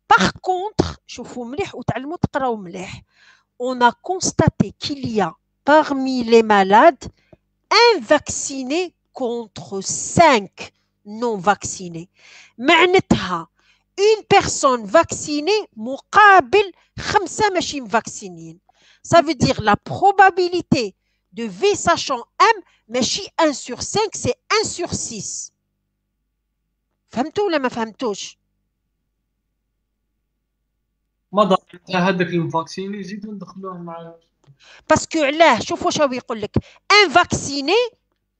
Par contre, شوفوا مليح وتعلموا تقراو مليح. On a constaté qu'il y a parmi les malades un vacciné contre 5 non vaccinés. معناتها une personne vaccinée مقابل 5 ماشي مفاكسينين. Ça veut dire la probabilité de V sachant M ماشي 1 sur 5 c'est 1 sur 6. فهمتوا ولا ما فهمتوش؟ ماذا هذاك المفاكسين يزيدوا ندخلوهم مع باسكو علاه شوف واش هو يقول لك ان فاكسيني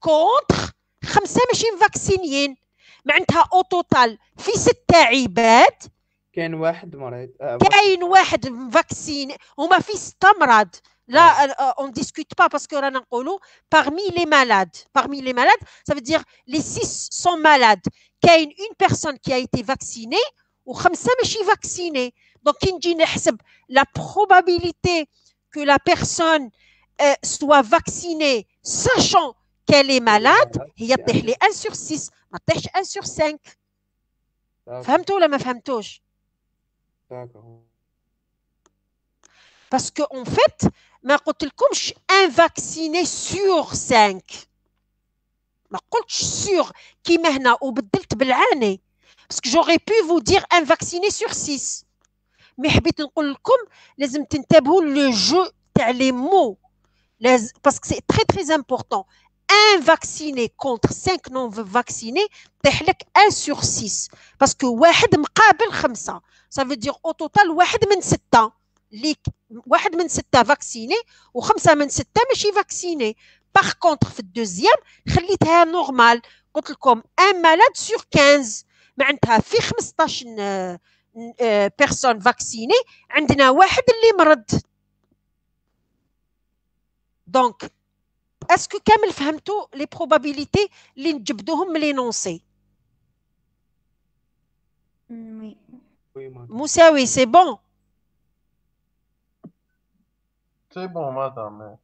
كونتر 5 ماشي مفاكسينيين. معناتها او توتال في 6 عباد كاين واحد مريض كاين واحد مفاكسين هما في 6 مرض. لا on discute pas parce que رانا نقولوا parmi les malades ça veut dire les 6 sont malades. كاين une personne qui a été vaccinée و5 ماشي vaccinés. Donc كي نجي نحسب la probabilité que la personne soit vaccinée sachant qu'elle est malade هي تطيح لي 1 sur 6 ما تطيحش 1 sur 5. فهمتوا ولا ما فهمتوش؟ Parce que en fait ما قلت لكمش un vacciné sur 5. ما قلتش sur كيما هنا وبدلت بالعاني. Parce que j'aurais pu vous dire un vacciné sur 6. Mais حبيت نقول لكم لازم تنتبهوا le jeu تاع les mots. Parce que c'est très très important. Un vacciné contre 5 non vaccinés طيح لك 1 sur 6 parce que واحد مقابل 5. Ça veut dire au total واحد من 6 واحد من 6 فاكسيني و5 من 6 ماشي فاكسيني. Par contre في الدوزيام خليتها نورمال قلت لكم un malade sur 15 معناتها في 15 personnes vaccinées عندنا واحد اللي مرض. Donc est-ce que كامل فهمتوا les probabilités اللي نجبدوهم من l'énoncé؟ مساوي c'est bon. C'est bon madame.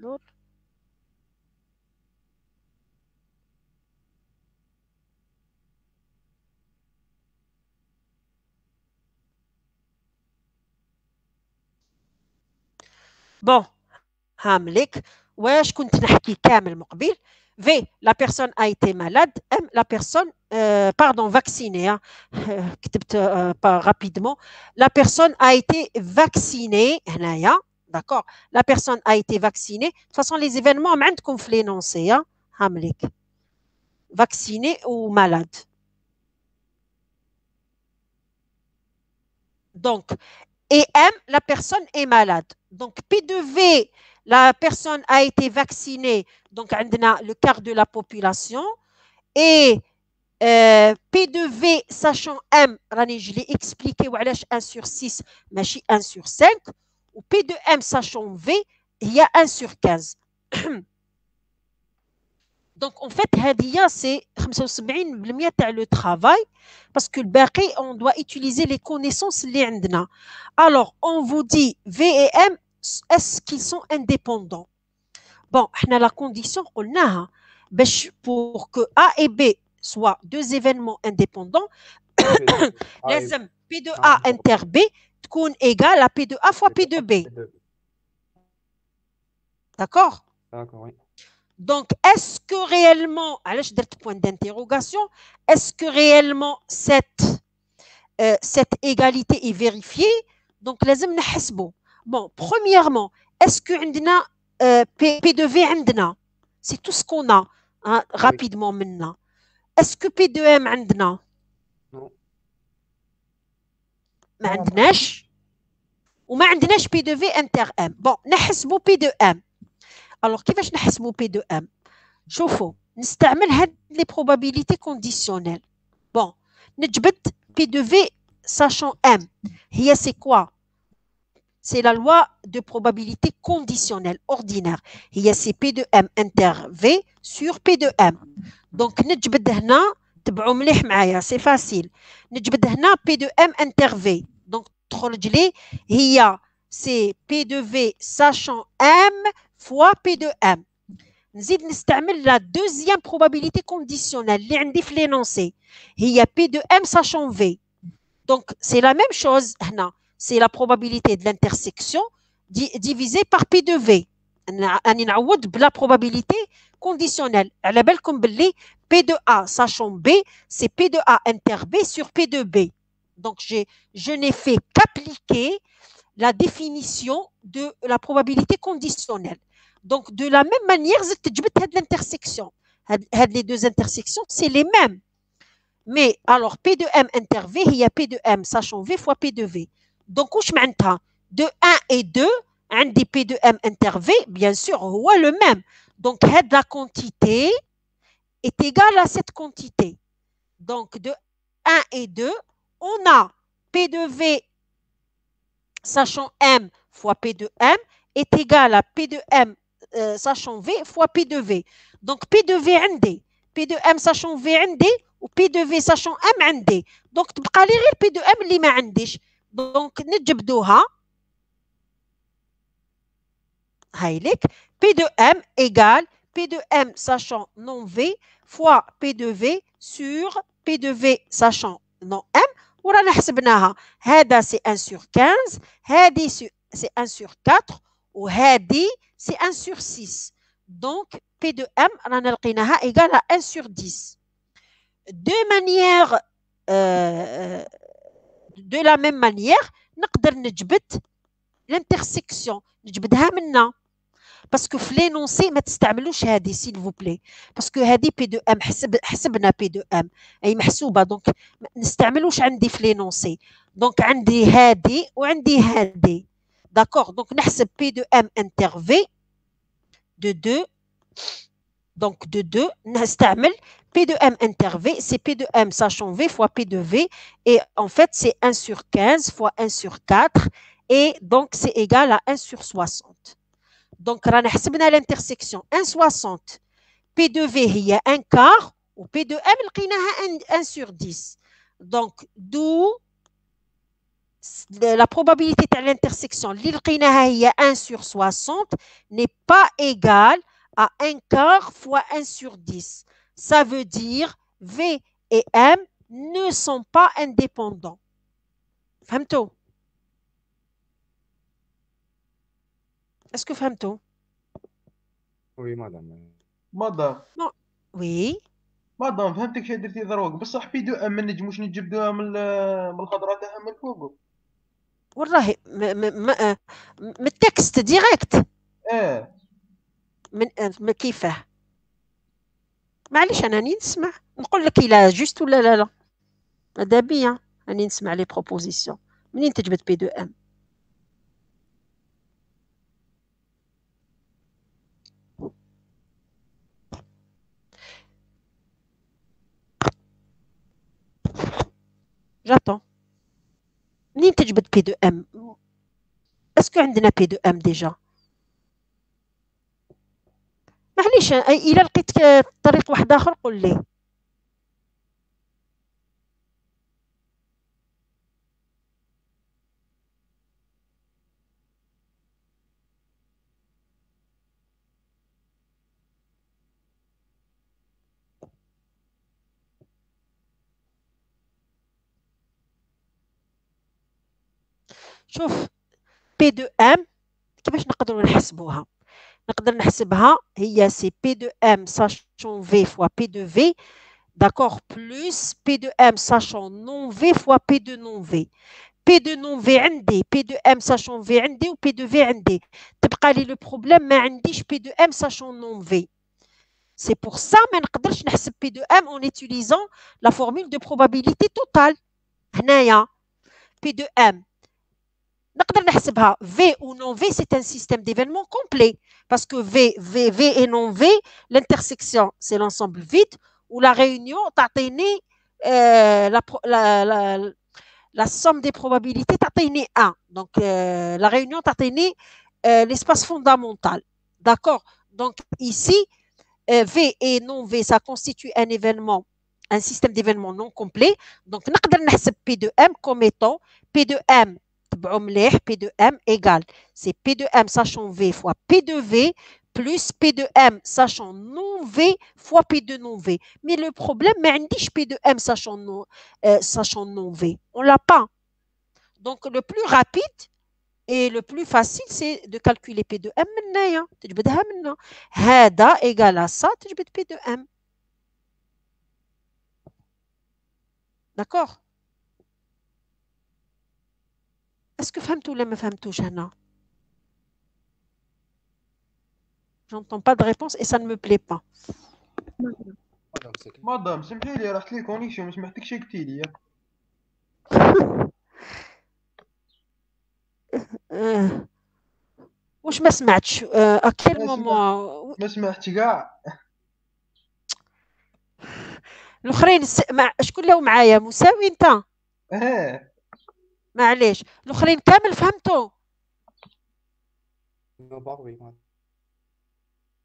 l'autre. Bon, هاملك واش كنت نحكي كامل مقبل. V, la personne a été malade. M, la personne, pardon, vaccinée. Hein. Pas rapidement. La personne a été vaccinée. D'accord. La personne a été vaccinée. De toute façon, les événements, عندكم في l'énoncé. Hein. هاملك. Vacciné ou malade. Donc, et M, la personne est malade. Donc, P2V, la personne a été vaccinée. Donc, on a le quart de la population. Et P2V, sachant M, je l'ai expliqué, 1 sur 6, mais 1 sur 5. Ou P2M, sachant V, il y a 1 sur 15. Donc, en fait, c'est 75% تاع le travail parce que le باقي, on doit utiliser les connaissances اللي عندنا. Alors, on vous dit V et M, est-ce qu'ils sont indépendants? Bon, احنا la condition قلناها باش pour que A et B soient deux événements indépendants, لازم P de A inter B تكون égale à P de A fois P de B. D'accord? D'accord, oui. Donc, est-ce que réellement, alors je donne point d'interrogation, est-ce que réellement cette égalité est vérifiée? Donc, لازم نحسبه. Bon, premièrement, est-ce que عندنا P de V عندنا? C'est tout ce qu'on a, hein, rapidement maintenant. Est-ce que P de M عندنا? Non. ما عندناش وما عندناش P de V inter M. Bon, نحسبه P de M. Alors, كيفاش نحسبوا P de M? شوفوا نستعمل هاد les probabilités conditionnelles. Bon, نجبد P de V sachant M. هي c'est quoi? C'est la loi de probabilité conditionnelle ordinaire. هي c'est P de M inter V sur P de M. Donc نجبد هنا تبعوا مليح معايا c'est facile. نجبد هنا P de M inter V. Donc تخرج لي هي c'est P de V sachant M fois P de M. نزيد نستعمل la deuxième probabilité conditionnelle اللي عندي في l'énoncé. هي P de M sachant V. Donc, c'est la même chose هنا. C'est la probabilité de l'intersection divisée par P de V. أنا نعوض بلا probabilité conditionnelle. على بالكم باللي P de A sachant B, c'est P de A inter B sur P de B. Donc, je n'ai fait qu'appliquer la définition de la probabilité conditionnelle. Donc, de la même manière, l'intersection. Les deux intersections, c'est les mêmes. Mais alors, P de M inter V, il y a P de M sachant V fois P de V. Donc, de 1 et 2, un des P de M inter V, bien sûr, c'est le même. Donc, la quantité est égale à cette quantité. Donc, de 1 et 2, on a P de V sachant M fois P de M est égal à P de M sachant V fois P de V. Donc, P de V عندي, P de M sachant V عندي, ou P de V sachant M عندي. Donc, تبقى لي غير P de M اللي ما عنديش. Donc, نجبدوها. هايلك. P de M égale P de M sachant non V fois P de V sur P de V sachant non M. ورانا حسبناها. هذا c'est 1 sur 15, هذه c'est 1 sur 4, وهذه c'est 1 sur 6. Donc, P de M, رانا لقيناها égale à 1 sur 10. De la même manière, نقدر نجبد l'intersection. نجبدها منا. Parce que في l'énoncé ما تستعملوش هذه s'il vous plaît. Parce que هذه P de M حسبنا P de M أي محسوبة. Donc ما نستعملوش عندي في l'énoncé. Donc عندي هذه وعندي هذه. D'accord. Donc نحسب P de M inter V de 2. Donc de 2 نستعمل P de M inter V, c'est P de M sachant V fois P de V. Et en fait, c'est 1 sur 15 fois 1 sur 4. Et donc, c'est égal à 1 sur 60. Donc, رانا حسبنا l'intersection 1,60. P de V هي 1 quart و P de M لقيناها 1 sur 10. Donc, d'où la probabilité de l'intersection اللي لقيناها هي 1 sur 60 n'est pas égale à 1 quart fois 1 sur 10. Ça veut dire V et M ne sont pas indépendants. فهمتوا؟ Est-ce que فهمتوا؟ وي مدام. مدام Non. Oui. مدام فهمتك شي درتي دروك، بصح بي دو ام ما نجموش نجبدوها من الخضره تاعها من فوق. والله من التكست ديريكت. من كيفاه؟ معليش انا راني نسمع، نقول لك الا جوست ولا لا. ماذا بيا راني نسمع لي بروبوزيسيون. منين تجبد بي دو ام؟ جاتون. منين تجبد بي دو ام؟ اسكو عندنا بي دو ام ديجا؟ معليش الا لقيت طريق واحد اخر قول لي. شوف بي دو ام كيفاش نقدروا نحسبوها؟ نقدر نحسبها هي سي بي دو ام ساشون في فوا بي دو في داكور بلوس بي دو ام ساشون نون في فوا بي دو نون في. بي دو نون في عندي، بي دو ام ساشون في عندي، وبي دو في عندي. تبقى لي لو بروبليم ما عنديش بي دو ام ساشون نون في. سي بور سا ما نقدرش نحسب بي دو ام اون utilisant لا فورمول دو probabilité توتال. هنايا بي دو ام نقدر نحسبها V ou non V, c'est un système d'événements complet. Parce que V et non V, l'intersection, c'est l'ensemble vide, où la réunion t'atteint la somme des probabilités t'atteint 1. Donc, la réunion t'atteint l'espace fondamental. D'accord? Donc, ici, V et non V, ça constitue un événement, un système d'événements non complet. Donc, نقدر نحسب P de M comme étant P de M P de M égale, c'est P de M sachant V fois P de V plus P de M sachant non V fois P de non V. Mais le problème, mais on dit P de M sachant non V. On ne l'a pas. Donc, le plus rapide et le plus facile, c'est de calculer P de M. هذا égale à ça, tu P de M. D'accord? Est-ce que فهمتوا ولا ما فهمتوش هنا؟ J'entends pas de réponse et ça ne me plaît pas. مدام سمحي لي رحت لي كونيكسيون ما سمعتكش قلتي لي. واش ما سمعتش؟ اكيل مومون ما سمعتش كاع. الاخرين شكون اللي معايا؟ مساوي انت؟ معليش الاخرين كامل فهمتوا؟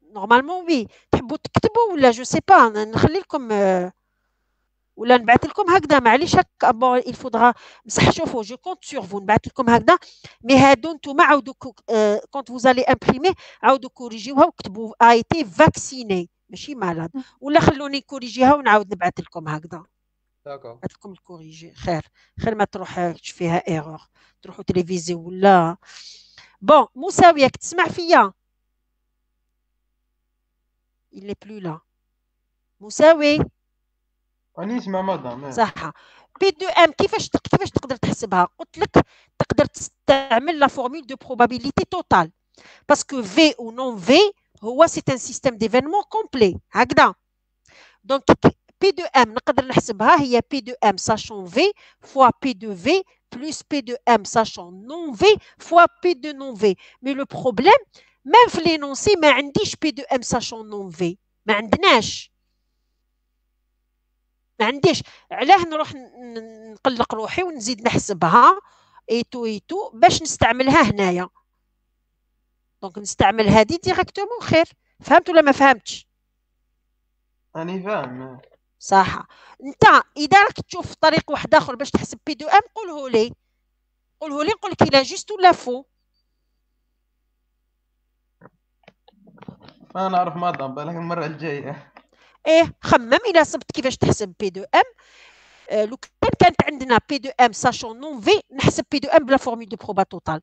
نورمالمون وي. تحبوا تكتبوا ولا جو سي با نخلي لكم ولا نبعث لكم هكذا؟ معليش هكا بون il faudra بصح شوفوا جو كونت سور فو نبعث لكم هكذا. مي هادو نتوما عاودوا كونت فوز الي امبريمي عاودوا كوريجيوها وكتبوا a été vacciné ماشي مالاد، ولا خلوني كوريجيها ونعاود نبعث لكم هكذا. داكور نبعث لكم الكوريجي خير ما تروحش فيها ايرور تروحوا تلفزيون ولا بون. مساويك تسمع فيا؟ il n'est plus là. مساوي راني نسمع مدام. صح. بي دو ام كيفاش تقدر تحسبها؟ قلت لك تقدر تستعمل لا فورمول دو probabilité totale باسكو في ou non V هو سي ان سيستيم ديفينمون كومبلي هكذا. دونك بي دو ام نقدر نحسبها هي بي دو ام ساشون في فوا بي دو في بلس بي دو ام ساشون نون في فوا بي دو نون في. مي لو بروبليم ميم في لينونسي ما عنديش بي دو ام ساشون نون في، ما عندناش. علاه نروح نقلق روحي ونزيد نحسبها ايتو باش نستعملها هنايا. دونك نستعمل هذه ديريكتومون خير. فهمت ولا ما فهمتش؟ راني فاهم. صح. انت اذا راك تشوف طريق واحد اخر باش تحسب بي دو ام قوله قوله لي نقول لك إلا جوست ولا فو. ما نعرف مادام بالك المرة الجاية. إيه خمم إلا صبت كيفاش تحسب بي دو أم. لو كانت عندنا بي دو أم ساشون نون في نحسب بي دو أم بلا فورمول دو بروبا توتال.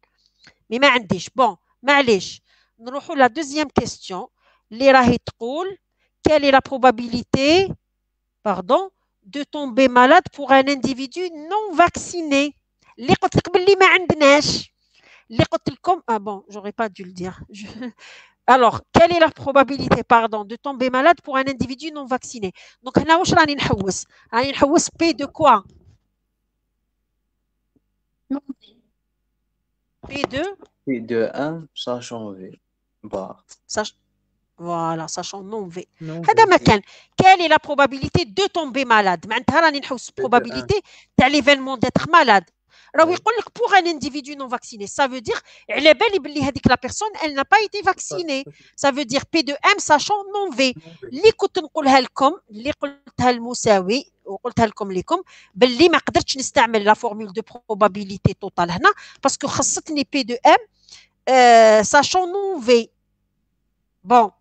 مي ما عنديش. بون معليش نروحوا لا دوزيام كيستيون اللي راهي تقول quelle est la probabilité de tomber malade pour un individu non vacciné. اللي قلت لك باللي ما عندناش اللي قلت لكم bon j'aurais pas dû le dire. Alors quelle est la probabilité de tomber malade pour un individu non vacciné. Donc هنا واش راني نحوس P de quoi P de M sachant V bar. Voilà, sachant non V. هذا ما كان. Quelle est la probabilité de tomber malade. معناتها راني نحوس probabilité تاع l'événement d'être malade. راهو يقول لك pour un individu non vacciné. Ça veut dire على بالي باللي هذيك la personne elle n'a pas été vaccinée. Ça veut dire P de M sachant non V. اللي كنت نقولها لكم اللي قلتها المساوي وقلتها لكم باللي ما قدرتش نستعمل لا فورمول دو probabilité توتال هنا باسكو خصتني P de M sachant non V. بون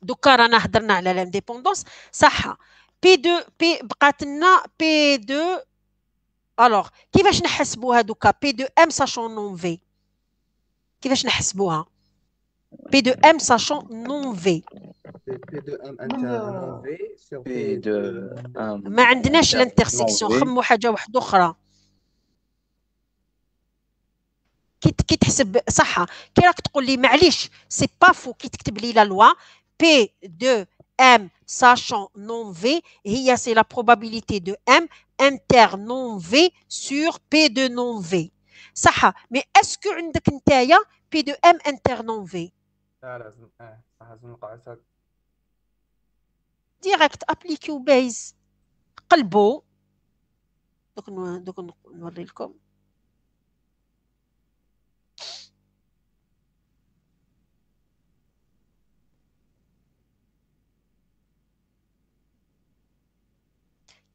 دوكا رانا هضرنا على لانديبوندونس صح. بي بقات لنا بي دو. الوغ كيفاش نحسبوها دوكا بي دو ام ساشون نون في كيفاش نحسبوها بي دو ام ساشون نون في بي دو ام انتر في سور P de M ما عندناش لانترسيكسيون. خمو حاجه واحده اخرى كي تحسب صح. كي راك تقول لي معليش سي با فو كي تكتب لي لا لوا P de M sachant non V هي c'est la probabilité de M inter non V sur P de non V صح. mais est-ce que عندك نتايا P de M inter non V؟ لا لازم لازم نقعد ديريكت ابليكي وبيز قلبوا. دوك نوري لكم.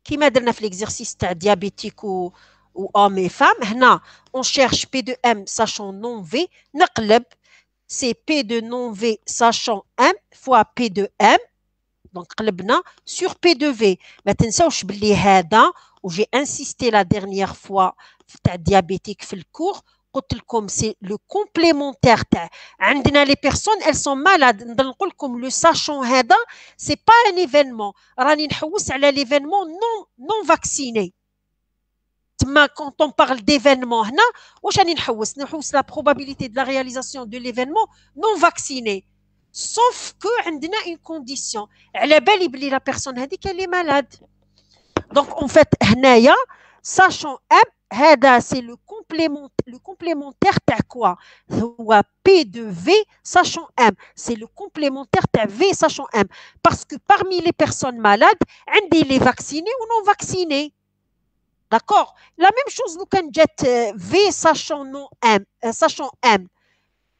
كيما درنا في l'exercice تاع diabétique و hommes et femmes. هنا on cherche P de M sachant non V. نقلب c'est P de non V sachant M fois P de M. donc قلبنا sur P de V. ما تنساوش باللي هذا وجي insisté la dernière fois تاع diabétique في الكور قلت لكم c'est le complémentaire تاع عندنا les personnes elles sont malades. نضل نقول لكم le sachant هذا c'est pas un événement. راني نحوس على l'événement non vacciné. تما quand on parle d'événement هنا واش راني نحوس la probabilité de la réalisation de l'événement non vacciné sauf que عندنا une condition على بالي بلي la personne هذيك elle est malade. donc en fait هنايا sachant M هذا c'est le complémentaire تاع quoi هو P de V sachant M. c'est le complémentaire تاع V sachant M parce que parmi les personnes malades عندي les vaccinés ou non vaccinés. d'accord. la même chose لو كان جات V sachant non M sachant M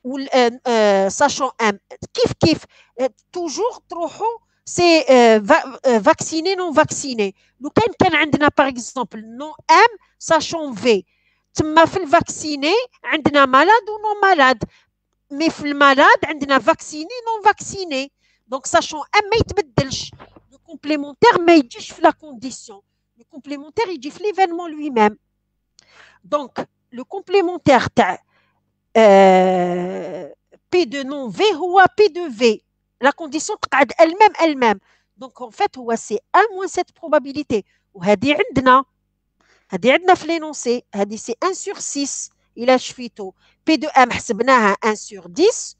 ou sachant M كيف toujours تروحوا c'est vacciné non vacciné. لو كان عندنا par exemple non M sachant V تما في الفاكسيني عندنا malade ou non malade. mais في المالاد عندنا vacciné non vacciné. donc sachant M ما يتبدلش. le complémentaire ما يجيش في la condition. le complémentaire يجي في l'événement lui-même. donc le complémentaire تاع P de non V هو P de V. la condition تقعد elle-même. donc en fait هو c'est 1 moins cette probabilité. وهذه عندنا في l'énoncé هذه c'est 1 sur 6 إلا شفيتو. P de M حسبناها 1 sur 10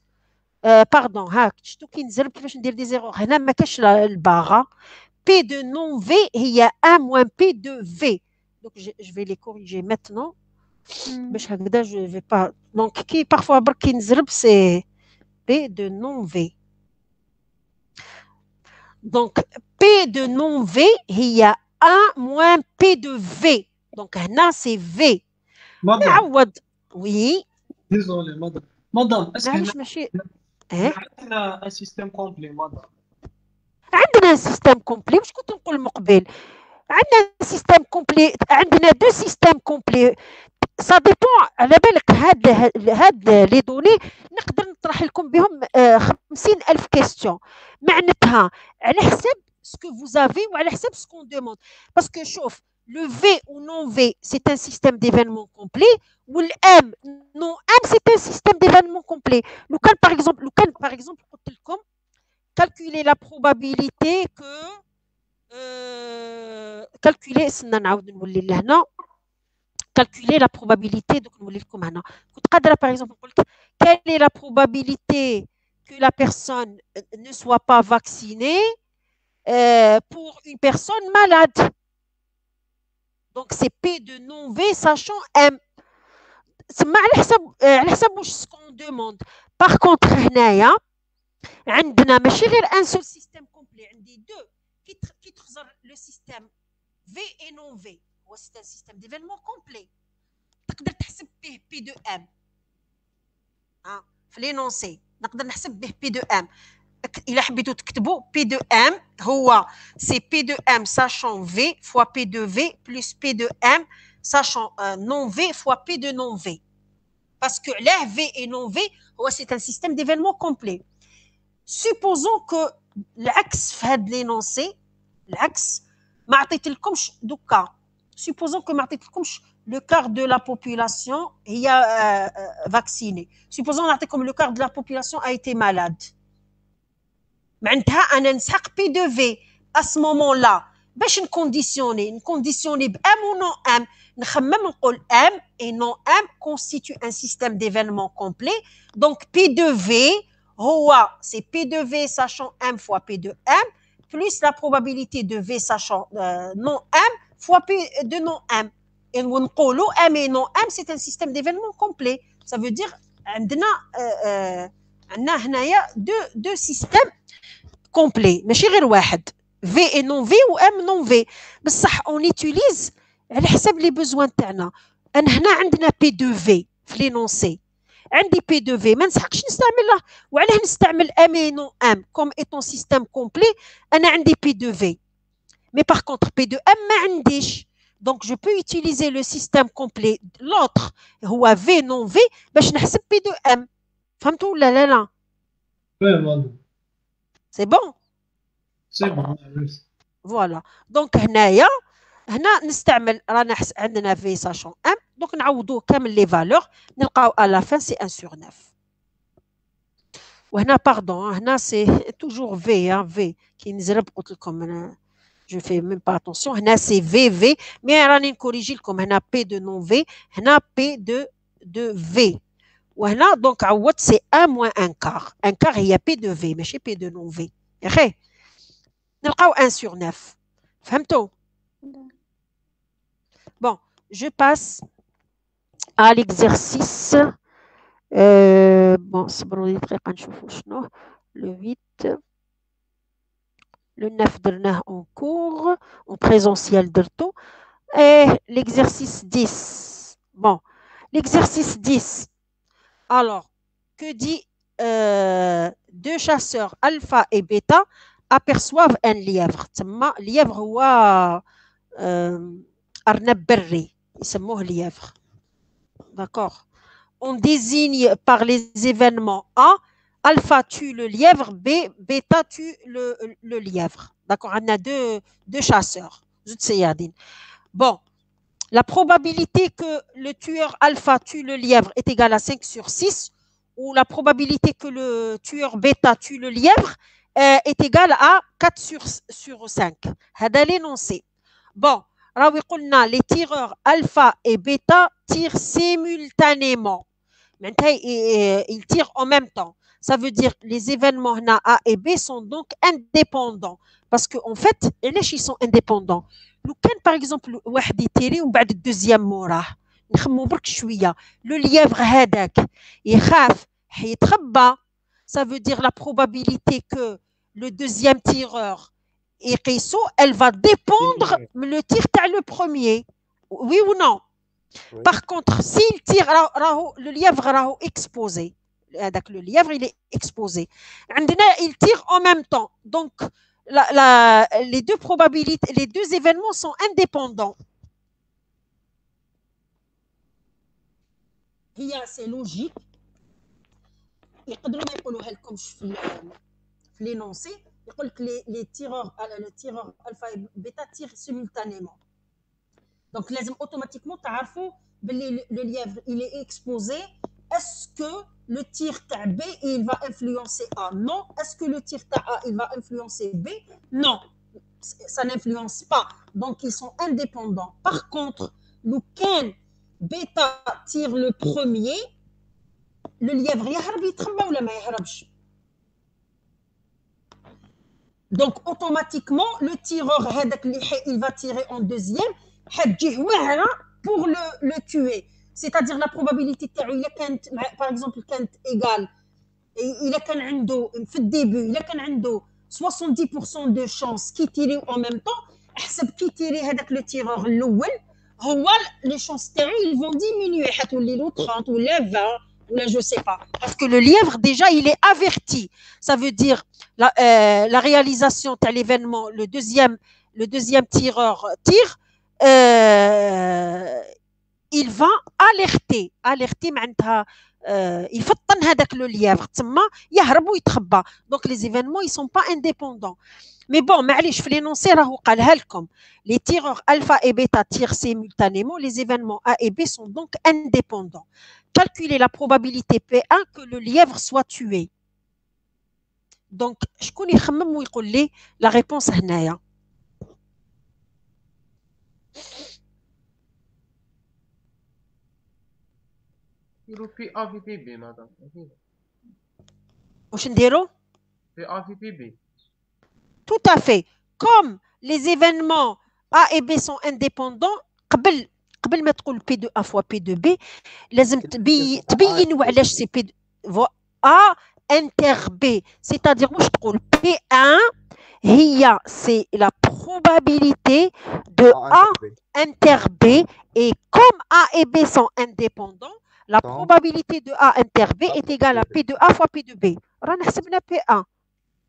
باردون. هاك شفتو كي نزرب كيفاش ندير دي زيرو هنا ما كاش الباغا. P de non V هي 1 moins P de V. donc je vais les corriger maintenant باش هكذا je vais pas. donc كي parfois برك كي نزرب c'est P de non V. donc P de non V هي 1 moins P de V. donc هنا c'est V. نعوض. oui désolé madame est-ce que ماشي عندنا un système complet madame. عندنا سيستم كومبلي. واش كنت نقول مقبل عندنا سيستم كومبلي. عندنا دو سيستم كومبلي ça dépend على بالك هاد لي دوني نقدر نطرح لكم بهم 50,000 كيستيون معناتها على حسب ce que vous avez ou على حسب ce qu'on demande parce que شوف le V ou non V c'est un système d'événements complet ou le M non M c'est un système d'événements complet لو كان par exemple قلت لكم calculer la probabilité que calculer استنى نعاود نولي لهنا calculer la probabilité donc نولي لكم هنا كنت قادره par exemple نقول لك quelle est la probabilité que la personne ne soit pas vaccinée pour une personne malade donc c'est P de non V sachant M تسمى على حسب واش ce qu'on demande par contre هنايا عندنا ماشي غير ان سول سيستيم كومبلي عندي دو كي تخزر لو سيستيم في اي نون في هو سي ان سيستيم ديفينمون كومبلي تقدر تحسب به بي دو ام في لينونسي نقدر نحسب به بي دو ام الا حبيتوا تكتبوا بي دو ام هو سي بي دو ام ساشون في فوا بي دو في بلس بي دو ام ساشون نون في فوا بي دو نون في باسكو علاه في اي نون في هو سي ان سيستيم ديفينمون كومبلي supposons que العكس في هاد لينونسي العكس ما عطيتلكمش دوكا supposons que ما عطيتلكمش le quart de la population هي vaccinée supposons نعطيكم le quart de la population a été malade معناتها انا نسحق بي دو في à ce moment là باش نكونديسيوني بام ou non ام نخمم نقول ام et non ام constitue un système d'événements complet donc P de V c'est P de V sachant M fois P de M plus la probabilité de V sachant non M fois P de non M. Et on M et non M, c'est un système d'événements complet. Ça veut dire qu'on a deux systèmes complets. Mais chez واحد V et non V ou M non V. بصح on utilise على حسب les besoins تاعنا. أنا هنا عندنا P de V في l'énoncé. عندي P de V ما نسحقش نستعمله وعلاه نستعمل M et non M comme étant système complet أنا عندي P de V mais par contre P de M ما عنديش donc je peux utiliser le système complet l'autre هو V non V باش نحسب P de M فهمتوا ولا لا c'est bon voilà donc هنا نستعمل رانا عندنا V sachant M donc نعوضوه كامل les valeurs نلقاو à la fin c'est 1 sur 9 وهنا pardon هنا c'est toujours V V كي نزرب قلت لكم أنا je fais même pas attention هنا c'est V mais راني نكوريجي لكم هنا P de non V هنا P de V وهنا donc عوضت c'est 1 moins 1 quart 1 quart هي P de V ماشي P de non V يا أخي نلقاو 1 sur 9 فهمتوا bon je passe à l'exercice bon صبروا لي دقيقة نشوفوا شنو le 8 le 9 درناه en cours en présentiel درتو et l'exercice 10 bon l'exercice 10 alors que dit deux chasseurs alpha et bêta aperçoivent un lièvre تسمى lièvre هو أرنب بري يسموه lièvre d'accord on désigne par les événements A alpha tue le lièvre B bêta tue le lièvre d'accord on a deux chasseurs bon la probabilité que le tueur alpha tue le lièvre est égale à 5 sur 6 ou la probabilité que le tueur bêta tue le lièvre est égale à 4 sur 5. هذا l'énoncé. Bon, راهو قلنا les tireurs alpha et bêta tirent simultanément. Maintenant, ils tirent en même temps. Ça veut dire les événements A et B sont donc indépendants. Parce qu'en fait, ils sont indépendants. لو كان par exemple واحد يتيري ومن بعد الدوزيام موراه نخمو برك شويه لو ليفر هذاك يخاف حيتخبى ça veut dire la probabilité que le deuxième tireur يقيسو elle va dépendre le tir تاع le premier oui ou non oui. Par contre s'il tire راهو le lièvre راهو exposé هذاك le lièvre il est exposé عندنا il tire en même temps donc les deux probabilités, les deux événements sont indépendants. c'est logique. يقدروا ما يقولوها لكمش في l'énoncé. يقول لك les tireurs alpha et bêta tirent simultanément. Donc لازم automatiquement تعرفوا باللي le lièvre il est exposé. Est-ce que le tir تاع B il va influencer A? Non. Est-ce que le tir تاع A il va influencer B? Non. Ça n'influence pas. Donc ils sont indépendants. Par contre, le كان bêta tire le premier, le lièvre يهرب يتخبى ولا ما يهربش. Donc automatiquement le tireur هذاك اللي il va tirer en deuxième حتجيه واعره pour le tuer. C'est-à-dire la probabilité تاعو الا كانت par exemple كانت égale الا كان عنده في الديبي الا كان عنده 70% de chance كي تيريو en même temps حسب كي تيري هذاك لو تيرور الاول هو les chances تاعو ils vont diminuer حتولي له 30 ولا 20 ولا je sais pas parce que le lièvre déjà il est averti. Ça veut dire la réalisation de l'événement, le deuxième tireur tire, il va alerter معناتها يفطن هذاك لو lièvre تما يهرب ويتخبى. Donc les événements ils sont pas indépendants. Mais bon معليش في l'énoncé راهو قالها لكم les tireurs alpha et bêta tirent simultanément, les événements A et B sont donc indépendants. Calculez la probabilité P1 que le lièvre soit tué. Donc شكون يخمم ويقول لي la réponse هنايا. نديرو بي ا في بي بي مدام. واش نديرو؟ بي ا في بي بي. Tout à fait. Comme les événements A et B sont indépendants, قبل ما تقول P de A fois P de B, لازم تبين وعلاش سي P de A inter B. C'est-à-dire واش تقول P1 هي c'est la probabilité de A inter B et comme A et B sont indépendants, la probabilité de A inter B est égale à P de A fois P de B. رانا حسبنا P1.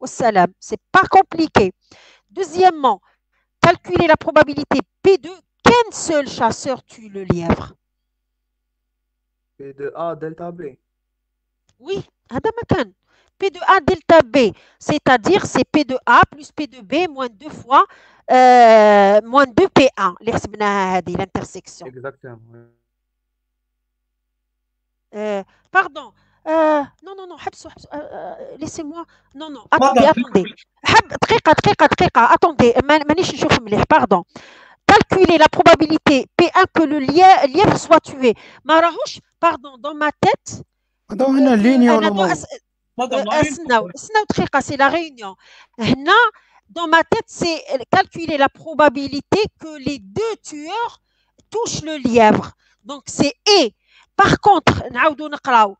Salam, c'est pas compliqué. Deuxièmement, calculer la probabilité P2 qu'un seul chasseur tue le lièvre. P de A delta B. Oui, هذا ما كان. P de A delta B, c'est-à-dire c'est P de A plus P de B moins 2 fois moins 2 P1 اللي حسبناها هذه l'intersection. Exactement. Pardon. Non, حبسوا laissez-moi. Non, attendez. دقيقة. Attendez, مانيش نشوف مليح. Pardon. Calculer la probabilité P1 que le lièvre soit tué. ما راهوش, pardon, dans ma tête. هنا اليونيون اسناو دقيقة, c'est la réunion. هنا dans ma tête, c'est calculer la probabilité que les deux tueurs touchent le lièvre. Donc c'est E. Par contre, نعاودو نقراو.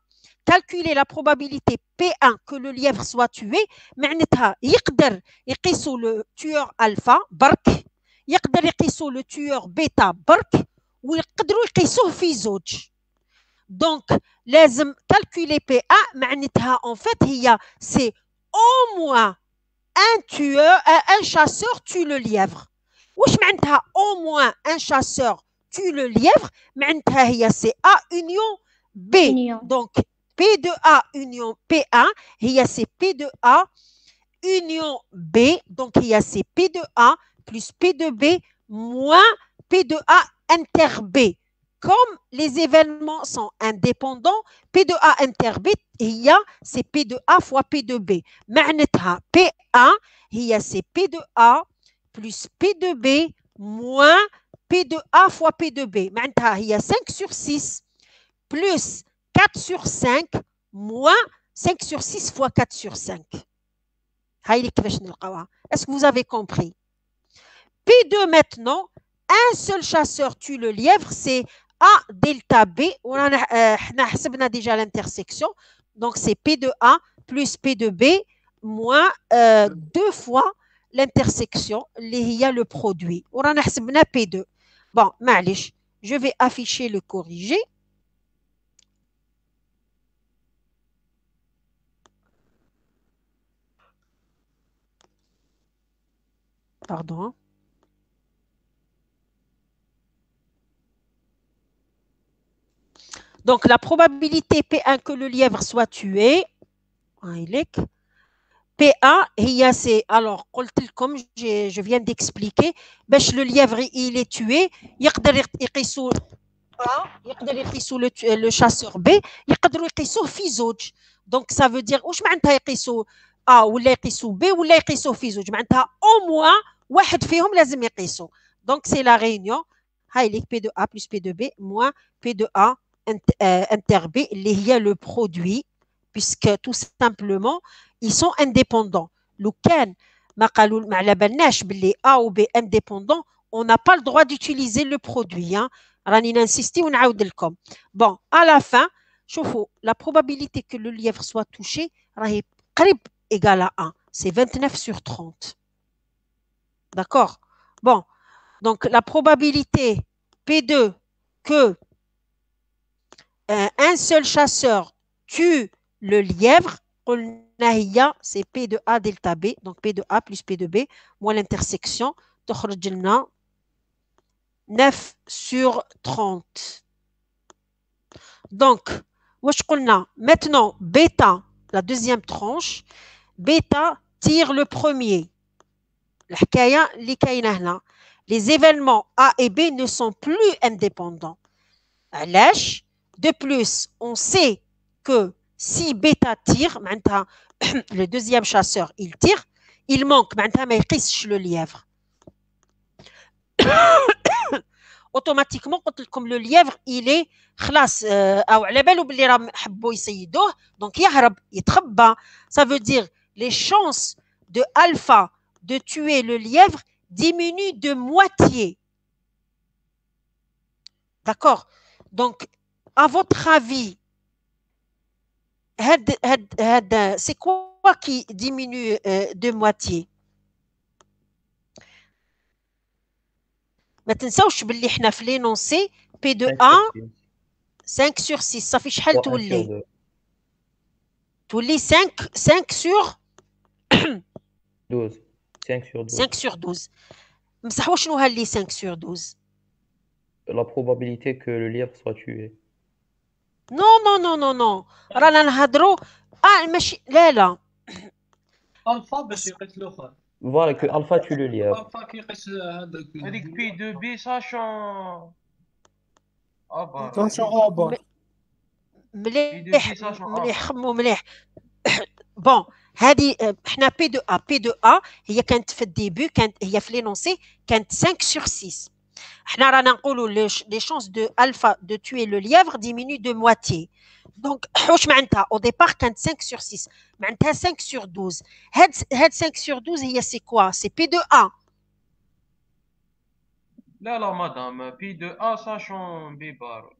Calculer la probabilité P1 que le lièvre soit tué, معناتها يقدر يقيسوا le tueur alpha برك, يقدر يقيسوا le tueur bêta برك, ويقدروا يقيسوه في زوج. Donc لازم calculer P1 معناتها en fait هي c'est au moins un chasseur tue le lièvre. واش معناتها au moins un chasseur tue le lièvre معناتها هي c'est A union B. Donc P de A union P1 هي c'est P de A union B. Donc هي c'est P de A plus P de B moins P de A inter B. Comme les événements sont indépendants, P de A inter B هي c'est P de A fois P de B. معناتها P1 هي c'est P de A plus P de B moins P de A fois P de B. معناتها هي 5 sur 6 plus 4 sur 5 moins 5 sur 6 fois 4 sur 5. Est-ce que vous avez compris? P2 maintenant, un seul chasseur tue le lièvre, c'est A delta B. On a déjà l'intersection. Donc c'est P de A plus P de B moins 2 fois l'intersection. Il y a le produit. On a P2. Bon, معليش, je vais afficher le corrigé. Pardon. Donc, la probabilité P1 que le lièvre soit tué, P1, c'est, alors, je viens d'expliquer, le lièvre, il est tué, يقدر يقيسوا يقدر يقيسوا le chasseur B, يقدروا يقيسوه في زوج. Donc, ça veut dire, واش معناتها يقيسوا A ولا يقيسوا B ولا يقيسوه في زوج، معناتها au moins واحد فيهم لازم يقيسوا. Donc, c'est la réunion. هاي ليك P de A plus P de B moins P de A inter B اللي هي le produit, puisque tout simplement ils sont indépendants. لو كان ما قالوا ما على بالناش باللي A ou B indépendants, on n'a pas le droit d'utiliser le produit. راني ننسيستي ونعاود لكم. Bon, à la fin, شوفوا la probabilité que le lièvre soit touché راهي قريب égale à 1. C'est 29 sur 30. D'accord? Bon, donc la probabilité P2 que un seul chasseur tue le lièvre, c'est P de A delta B, donc P de A plus P de B, moins l'intersection, تخرج لنا 9 sur 30. Donc, واش قلنا maintenant bêta, la deuxième tranche, bêta tire le premier. الحكاية اللي كاينة هنا. Les événements A et B ne sont plus indépendants. علاش؟ De plus, on sait que si bêta tire, le deuxième chasseur, il tire, il manque, ما يقيسش le lièvre. Automatiquement, comme le lièvre, il est خلاص أو على بالو باللي راهم حبوا يصيدوه, donc يهرب, يتخبى. Ça veut dire les chances de alpha de tuer le lièvre diminuent de moitié. D'accord? Donc, à votre avis, c'est quoi qui diminue de moitié? ما تنساوش باللي احنا في l'énoncé P de A 5 sur 6 صافي شحال تولي؟ تولي 5 sur 12. 5 sur 12. 5 sur 12. مسحوا شنو هاللي 5 sur 12؟ La probabilité que le lièvre soit tué. Non. رانا نهضروا ماشي لا. الفا باش يقيس الاخر. Voilà, que alpha tue le lièvre. الفا كيقيس هذاك. هذيك بي دو بي ساشون ابار. ساشون ابار. مليح خمو مليح. بون هذه احنا بي دو ا هي كانت في الديبي، كانت هي في لينونسي كانت 5 sur 6. احنا رانا نقولوا les chances de alpha de tuer le lièvre diminuent de moitié. Donc واش معناتها au départ كانت 5 sur 6 معناتها 5 sur 12. هاد 5 sur 12 هي c'est quoi? C'est P de A. لا مدام بي دو ا ساشون بي بار.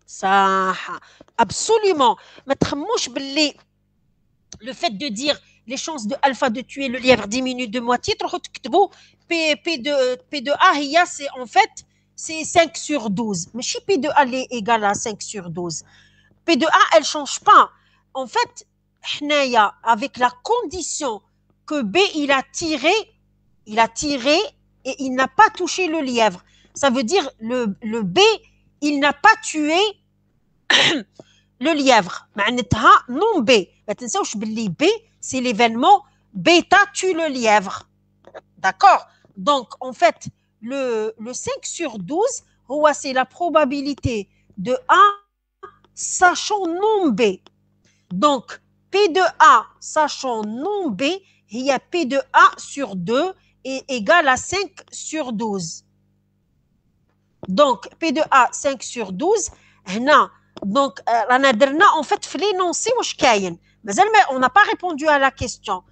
صح absolument. ما تخموش باللي le fait de dire les chances de alpha de tuer le lièvre diminuent de moitié, تروحوا تكتبوا P de A هي c'est en fait c'est 5 sur 12. ماشي P de A est égal à 5 sur 12. P de A elle change pas. En fait, حنايا avec la condition que B il a tiré et il n'a pas touché le lièvre. Ça veut dire le B il n'a pas tué le lièvre. معناتها non B. ما تنساوش باللي B c'est l'événement bêta tue le lièvre. D'accord? Donc en fait le 5 sur 12 c'est la probabilité de A sachant non B. Donc P de A sachant non B il y a P de A sur 2 est égal à 5 sur 12. Donc P de A 5 sur 12 هنا donc رانا درنا en fait في l'énoncé واش كاين مازال on n'a pas répondu à la question.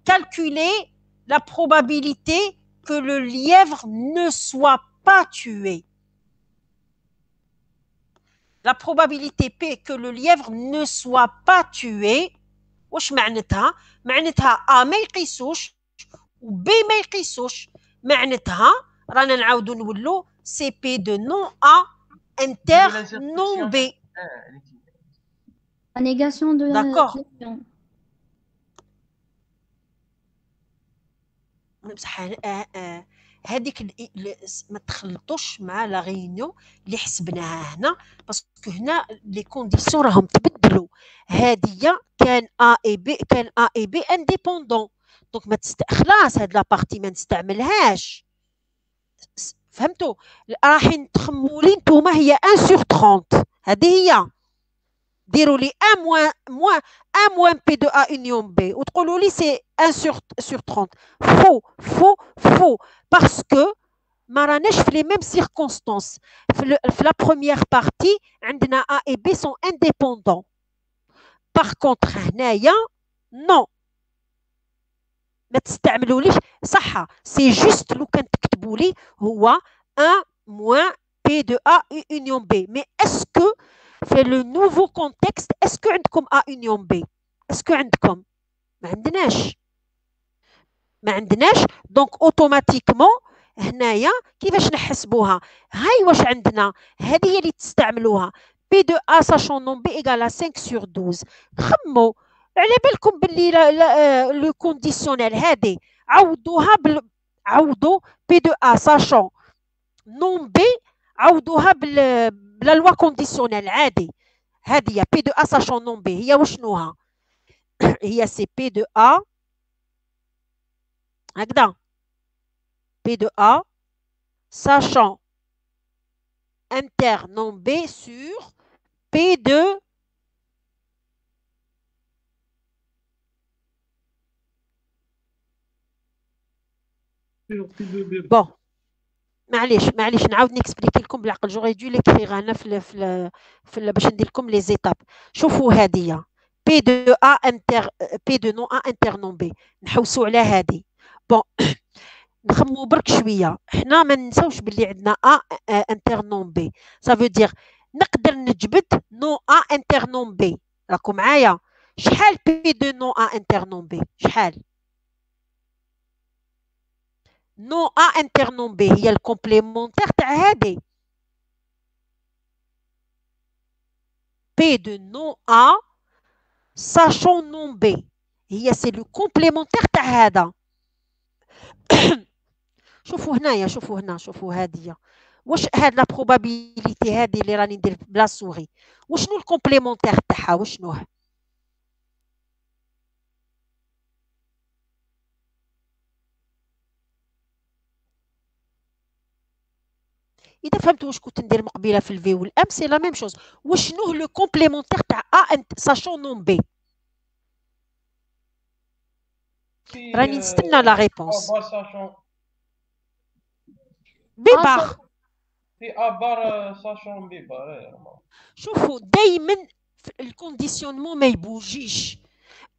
Calculer la probabilité que le lièvre ne soit pas tué. La probabilité P que le lièvre ne soit pas tué واش معناتها؟ معناتها A ما يقيسوش و B ما يقيسوش. معناتها رانا نعاودو نولو c'est P de non A inter non B. La négation de la D'accord. négation. بصح هذيك ما تخلطوش مع لا ريونيون اللي حسبناها هنا، باسكو هنا لي كونديسيون راهم تبدلوا. هذه كان ا اي بي، كان ا اي بي انديبوندون، دونك ما خلاص هاد لا بارتي ما نستعملهاش. فهمتوا؟ راح تخموا لي نتوما هي 1 sur 30، هذه هي. ديروا لي 1 moins P de A union B وتقولوا لي سي 1 sur 30. فو باسكو ما راناش في لي ميم سيركونستانس. في لا بروميير بارتي عندنا A et B sont indépendants. باغ كونطخ هنايا نو، ما تستعملوليش صح. سي جوست لو كان تكتبوا لي هو 1 moins P de A union B. mais est-ce que في لو نوفو كونتكست اسكو عندكم ا يونيون بي؟ اسكو عندكم؟ ما عندناش. دونك اوتوماتيكمون هنايا كيفاش نحسبوها؟ هاي واش عندنا، هذه هي اللي تستعملوها. بي دو ا ساشون نون بي ايغال 5 sur 12. خمو على بالكم باللي لو كونديسيونيل هذه عوضوها عوضوا بي دو ا ساشون نون بي، عوضوها بلا لوا كونديسيونيل عادي. هذه بي دو ا ساشون نون بي هي وشنوها؟ هي سي بي دو ا هكذا، بي دو ا ساشون انتر نون بي سور بي دو بون. معليش نعاود نكسبليكي لكم بالعقل. جوغي دو ليكريغ انا في باش ندير لكم لي زيتاب. شوفوا هذه بي دو ا انتر بي دو نون ا انتر نون بي، نحوسوا على هذه. بون نخمو برك شويه، حنا ما ننساوش باللي عندنا ا انتر نون بي، صافو دير نقدر نجبد نون ا انتر نون بي. راكم معايا؟ شحال بي دو نون ا انتر نون بي؟ شحال؟ نون ا انتر نون بي هي الكومبليمونتير تاع هذه. بي دو نون ا ساشون نون بي هي سي لو كومبليمونتير تاع هذا. شوفوا هنايا، شوفوا هنا، شوفوا هذه واش هاد لا بروبابيليتي هذه اللي راني ندير بلا سوري، وشنو الكومبليمونتير تاعها؟ وشنوه؟ اذا فهمتوا واش كنت ندير مقبله في الفي والام سي لا ميم شوز. وشنو لو كومبليمونتير تاع ا ساشون نون بي؟ راني نستنى لا ريبونس. بي بار في ابار ساشون بي بار. شوفوا دائما الكونديسيونمون ما يبوجيش.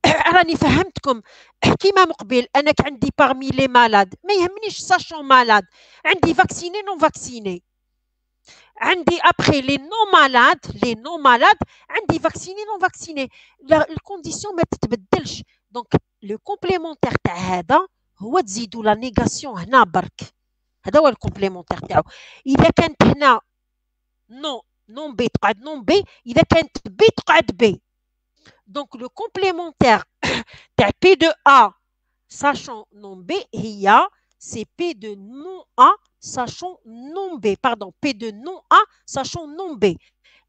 راني فهمتكم كيما مقبل. انا عندي بارمي لي مالاد ما يهمنيش ساشون مالاد، عندي فاكسيني نون فاكسيني، عندي ابخي لي نون مالاد عندي فاكسيني نون فاكسيني. الكونديسيون ما تتبدلش. دونك لو كومبليمونتير تاع هذا هو تزيدوا لا نيغاسيون هنا برك، هذا هو الكومبليمونتير تاعو. اذا كانت هنا نون بي تقعد نون بي، اذا كانت بي تقعد بي. دونك لو كومبليمونتير تاع بي دو ا ساشون نون بي هي سي بي دو نون ا ساشون نون بي، باردون بي دو نون ا ساشون نون بي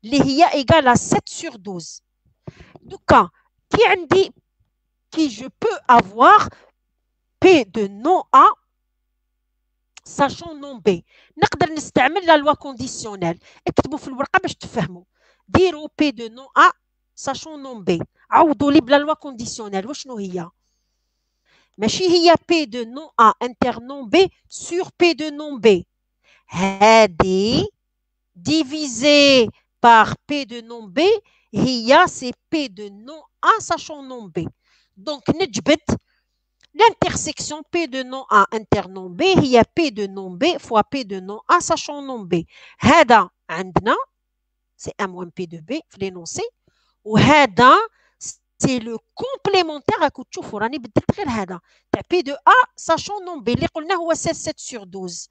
اللي هي ايغال 7 sur 12. دوكا كي عندي كي جو بو افوار بي دو نون ا ساشون نون بي، نقدر نستعمل لا لوا كونديسيونيل. اكتبوا في الورقه باش تفهموا. ديروا بي دو نون ا ساشون نون بي، عوضوا لي بلا لوا كونديسيونيل. وشنو هي؟ ماشي هي بي دو نون ا انتر نون بي سور بي دو نون بي، هادي ديفيزي بار بي دو نون بي هي سي بي دو نون ا ساشون نون بي. دونك نجبد l'intersection P de non A inter non B هي P de non B fois P de non A sachant non B. هذا عندنا c'est 1 moins P de B في l'énoncé، وهذا c'est le complémentaire. راكم تشوفوا راني بدلت غير هذا تاع P de A sachant non B اللي قلنا هو 7 sur 12.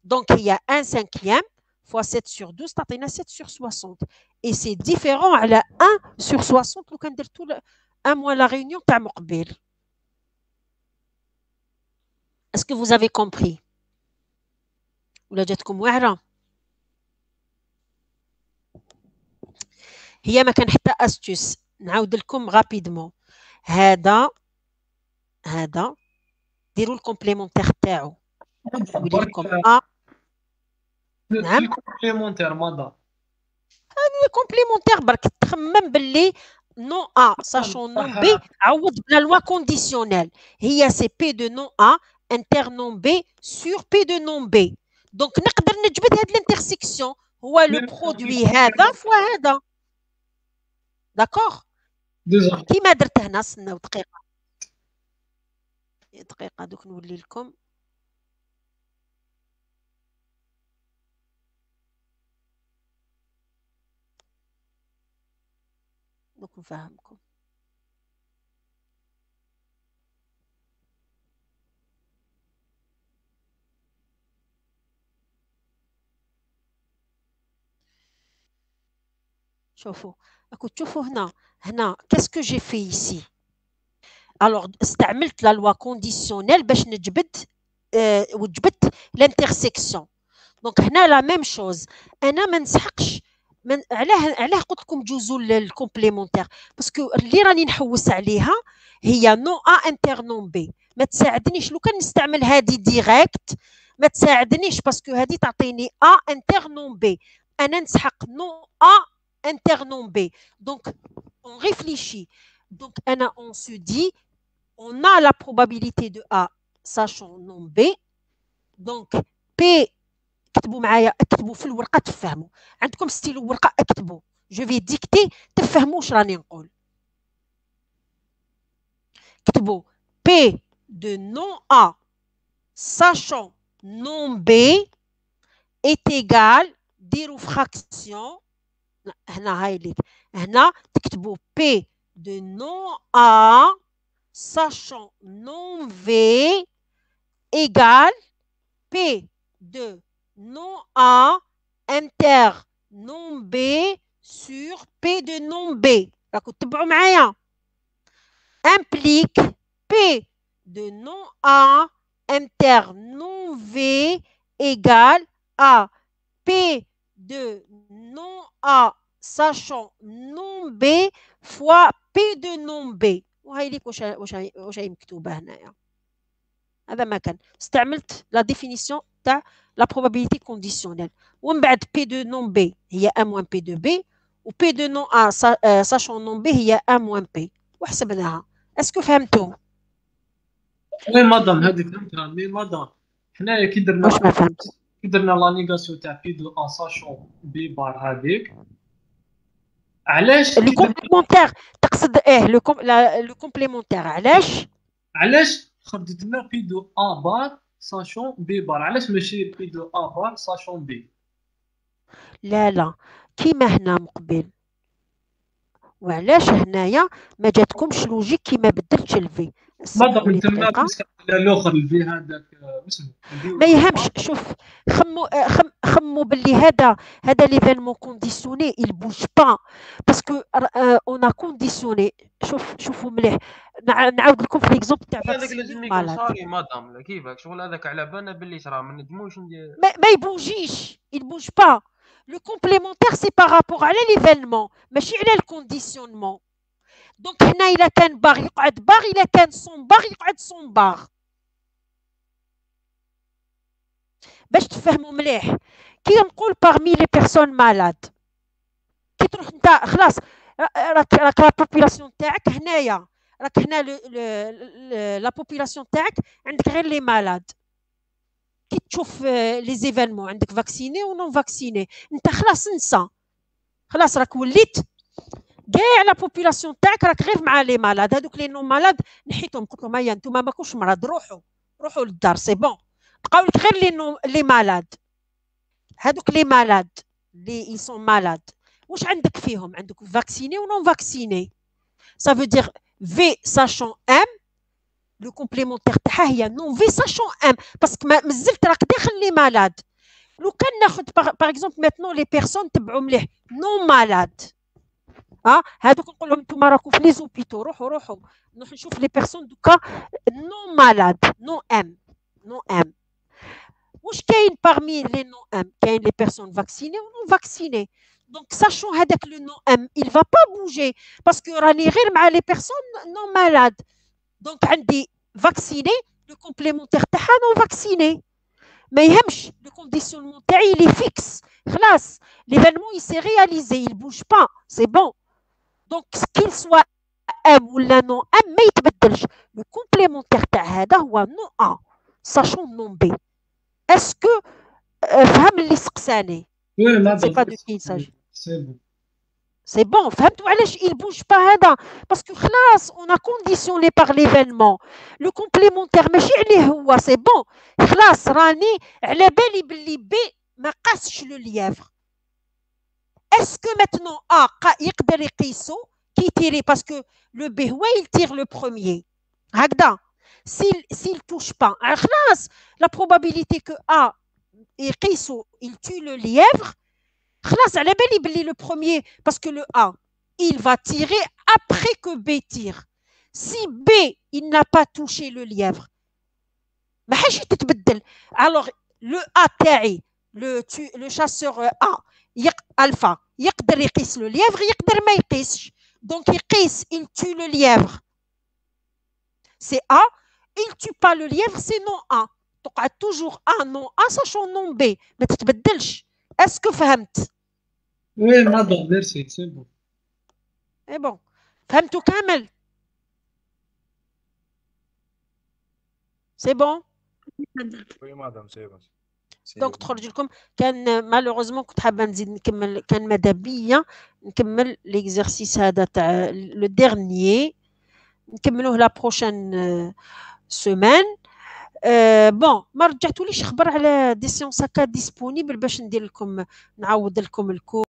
donc هي 1 cinquième fois 7 sur 12 تعطينا 7 sur 60 et c'est différent على 1 sur 60 لو كان درتو 1 moins la réunion تاع مقبل. Est-ce que vous avez compris? ولا جاتكم واعرة؟ هي ما كان حتى استوس. نعاود لكم غابيدمون. هذا ديروا الكومبليمونتير تاعو، يولي لكم نعم. الكومبليمونتير ماذا؟ الكومبليمونتير برك تخمم باللي نون ا ساشون نون بي عوض بلا لوا كونديسيونيل. هي سي بي دو نون ا انتر نون بي سور بي دو نون بي. دونك نقدر نجبد هاد الانترسيكسيون، هو لو برودوي هذا فوا هذا. داكوغ كيما درت هنا. استناو دقيقة دوك نولي لكم. دوك نفهمكم. شوفوا راكم تشوفوا هنا كاسكو جي في ايسي. الوغ استعملت لا لوا كونديسيونيل باش نجبد وجبت الانترسيكسيون. دونك هنا لا ميم شوز. انا ما نسحقش علاه قلت لكم جوزوا الكومبليمونتير باسكو اللي راني نحوس عليها هي نون ا انتر نون بي. ما تساعدنيش لو كان نستعمل هذه ديريكت، ما تساعدنيش باسكو هذه تعطيني ا انتر نون بي. انا نسحق نون ا inter non B. Donc, on réfléchit. Donc, on se dit, on a la probabilité de A, sachant non B. Donc, P, اكتبوا معايا، اكتبوا في الورقة تفهموا. عندكم ستيلو ورقة اكتبوا. Je vais dicter تفهموا واش راني نقول. اكتبوا P de non A, sachant non B est égal, ديروا fraction. هنا هاي ليك هنا تكتبوا P de non A sachant non V égale P de non A inter non B sur P de non B. راكم تتبعوا معايا. implique P de non A inter non V égale à P de non A sachant non B fois P de non B. وهاي ليك واش هي مكتوبه هنايا. هذا ما كان استعملت لا ديفينيسيون تاع لا probabilité conditionnelle. ومن بعد P de non B هي A moins P de B و P de non A sachant non B هي A moins P وحسبناها. اسكو فهمتوا؟ وي مدام هذيك فهمتها. مي مدام حنايا كي درنا واش ما فهمت؟ كي درنا لا نيغاسيون تاع بي دو ا ساشون بي بار هذيك علاش لو كومبليمونتير تقصد لو كومبليمونتير علاش خرجت لنا بي دو ا بار ساشون بي بار؟ علاش ماشي بي دو ا بار ساشون بي؟ لا كيما هنا مقبل. وعلاش هنايا ما جاتكمش لوجيك كيما بدلتش الفي؟ مادام تما باسكو الاخر الفي هذاك اسمه ما يهمش. شوف خموا باللي هذا ليفينمون كونديسيوني il bouge pas باسكو اون ا كونديسيوني. شوفوا مليح. نعاود لكم في ليكزومبل تاع هذاك لازم يكون صاري مدام. كيفاك شغل هذاك على بالنا باللي صرا ما نجموش ما يبوجيش. il bouge pas. Le complémentaire c'est par rapport على l'événement ماشي على الكونديسيونمون. دونك هنا الا كان باغ يقعد باغ، الا كان صون باغ يقعد صون باغ. باش تفهموا مليح كي نقول parmi les personnes malades كي تروح انت خلاص راك لا بوبولاسيون تاعك هنايا، راك هنا لا بوبولاسيون تاعك عندك غير لي مالاد. كي تشوف لي زيفينمون عندك فاكسيني و نون فاكسيني انت خلاص انسى، خلاص راك وليت كاع لا بوبولاسيون تاعك راك غير مع لي مالاد. هذوك لي نون مالاد نحيتهم قلت لهم هيا نتوما ماكوش مرض، روحوا للدار سي بون. بقاو لك غير لي مالاد. هذوك لي مالاد لي سون مالاد واش عندك فيهم؟ عندك فاكسيني و نون فاكسيني. ça veut dire V sachant M لو كومبليمونتير تاعها هي نون في ساشون ام باسكو مازلت راك داخل لي مالاد. لو كان ناخذ باغ اكزومبل ميتنون لي بيرسون تبعوا مليح نون مالاد هذوك نقول لهم نتوما راكم في لي زوبيتو روحوا نروح نشوف لي بيرسون دوكا نون مالاد نون ام واش كاين parmi les non-M كاين les personnes vaccinées ou non vaccinées. Donc sachant هذاك le non-M il va pas bouger parce que راني غير مع les personnes non malades. Donc عندي vacciné le complémentaire تاعها non vacciné. ما يهمش le conditionnement تاعي il est fixe. خلاص l'événement il s'est réalisé, il bouge pas, c'est bon. Donc qu'il soit M ou la non M ما يتبدلش. Le complémentaire تاع هذا هو non A sachant non B. Est-ce que فهم اللي سقساني؟ Oui, Je ne là, sais pas de qui il s'agit. c'est bon. C'est bon, فهمتوا علاش il bouge pas هذا؟ parce que خلاص on a conditionné par l'événement. Le complémentaire ماشي عليه هو c'est bon. خلاص راني على بالي باللي B ما قاسش لو lièvre. Est-ce que maintenant A يقدر يقيسو كي يتيري parce que le B هو il tire le premier. هكذا. S'il touche pas, خلاص la probabilité que A يقيسو il tue le lièvre. خلاص على بالي باللي le premier parce que le A il va tirer après que B tire. Si B il n'a pas touché le lièvre ما حاش تتبدل. Alors le A تاعي le chasseur A alpha يقدر يقيس le lièvre يقدر ما يقيسش. Donc يقيس il tue le lièvre c'est A, il tue pas le lièvre c'est non A. تقعد toujours A non A sachant non B ما تتبدلش. Est-ce que فهمت؟ Oui, madame, merci, c'est bon. اي بون فهمتوا كامل؟ سي بون Oui, madame, c'est bon. دونك تخرج لكم. كان مالوغوزمون كنت حابه نزيد نكمل كان ماذا بيا نكمل ليكزارسيس هذا تاع لو ديرنيي نكملوه لا بروشين سيمين. بون ما رجعتوليش خبر على دي سيونس هكا ديسپونيبل باش ندير لكم نعاود لكم الكور.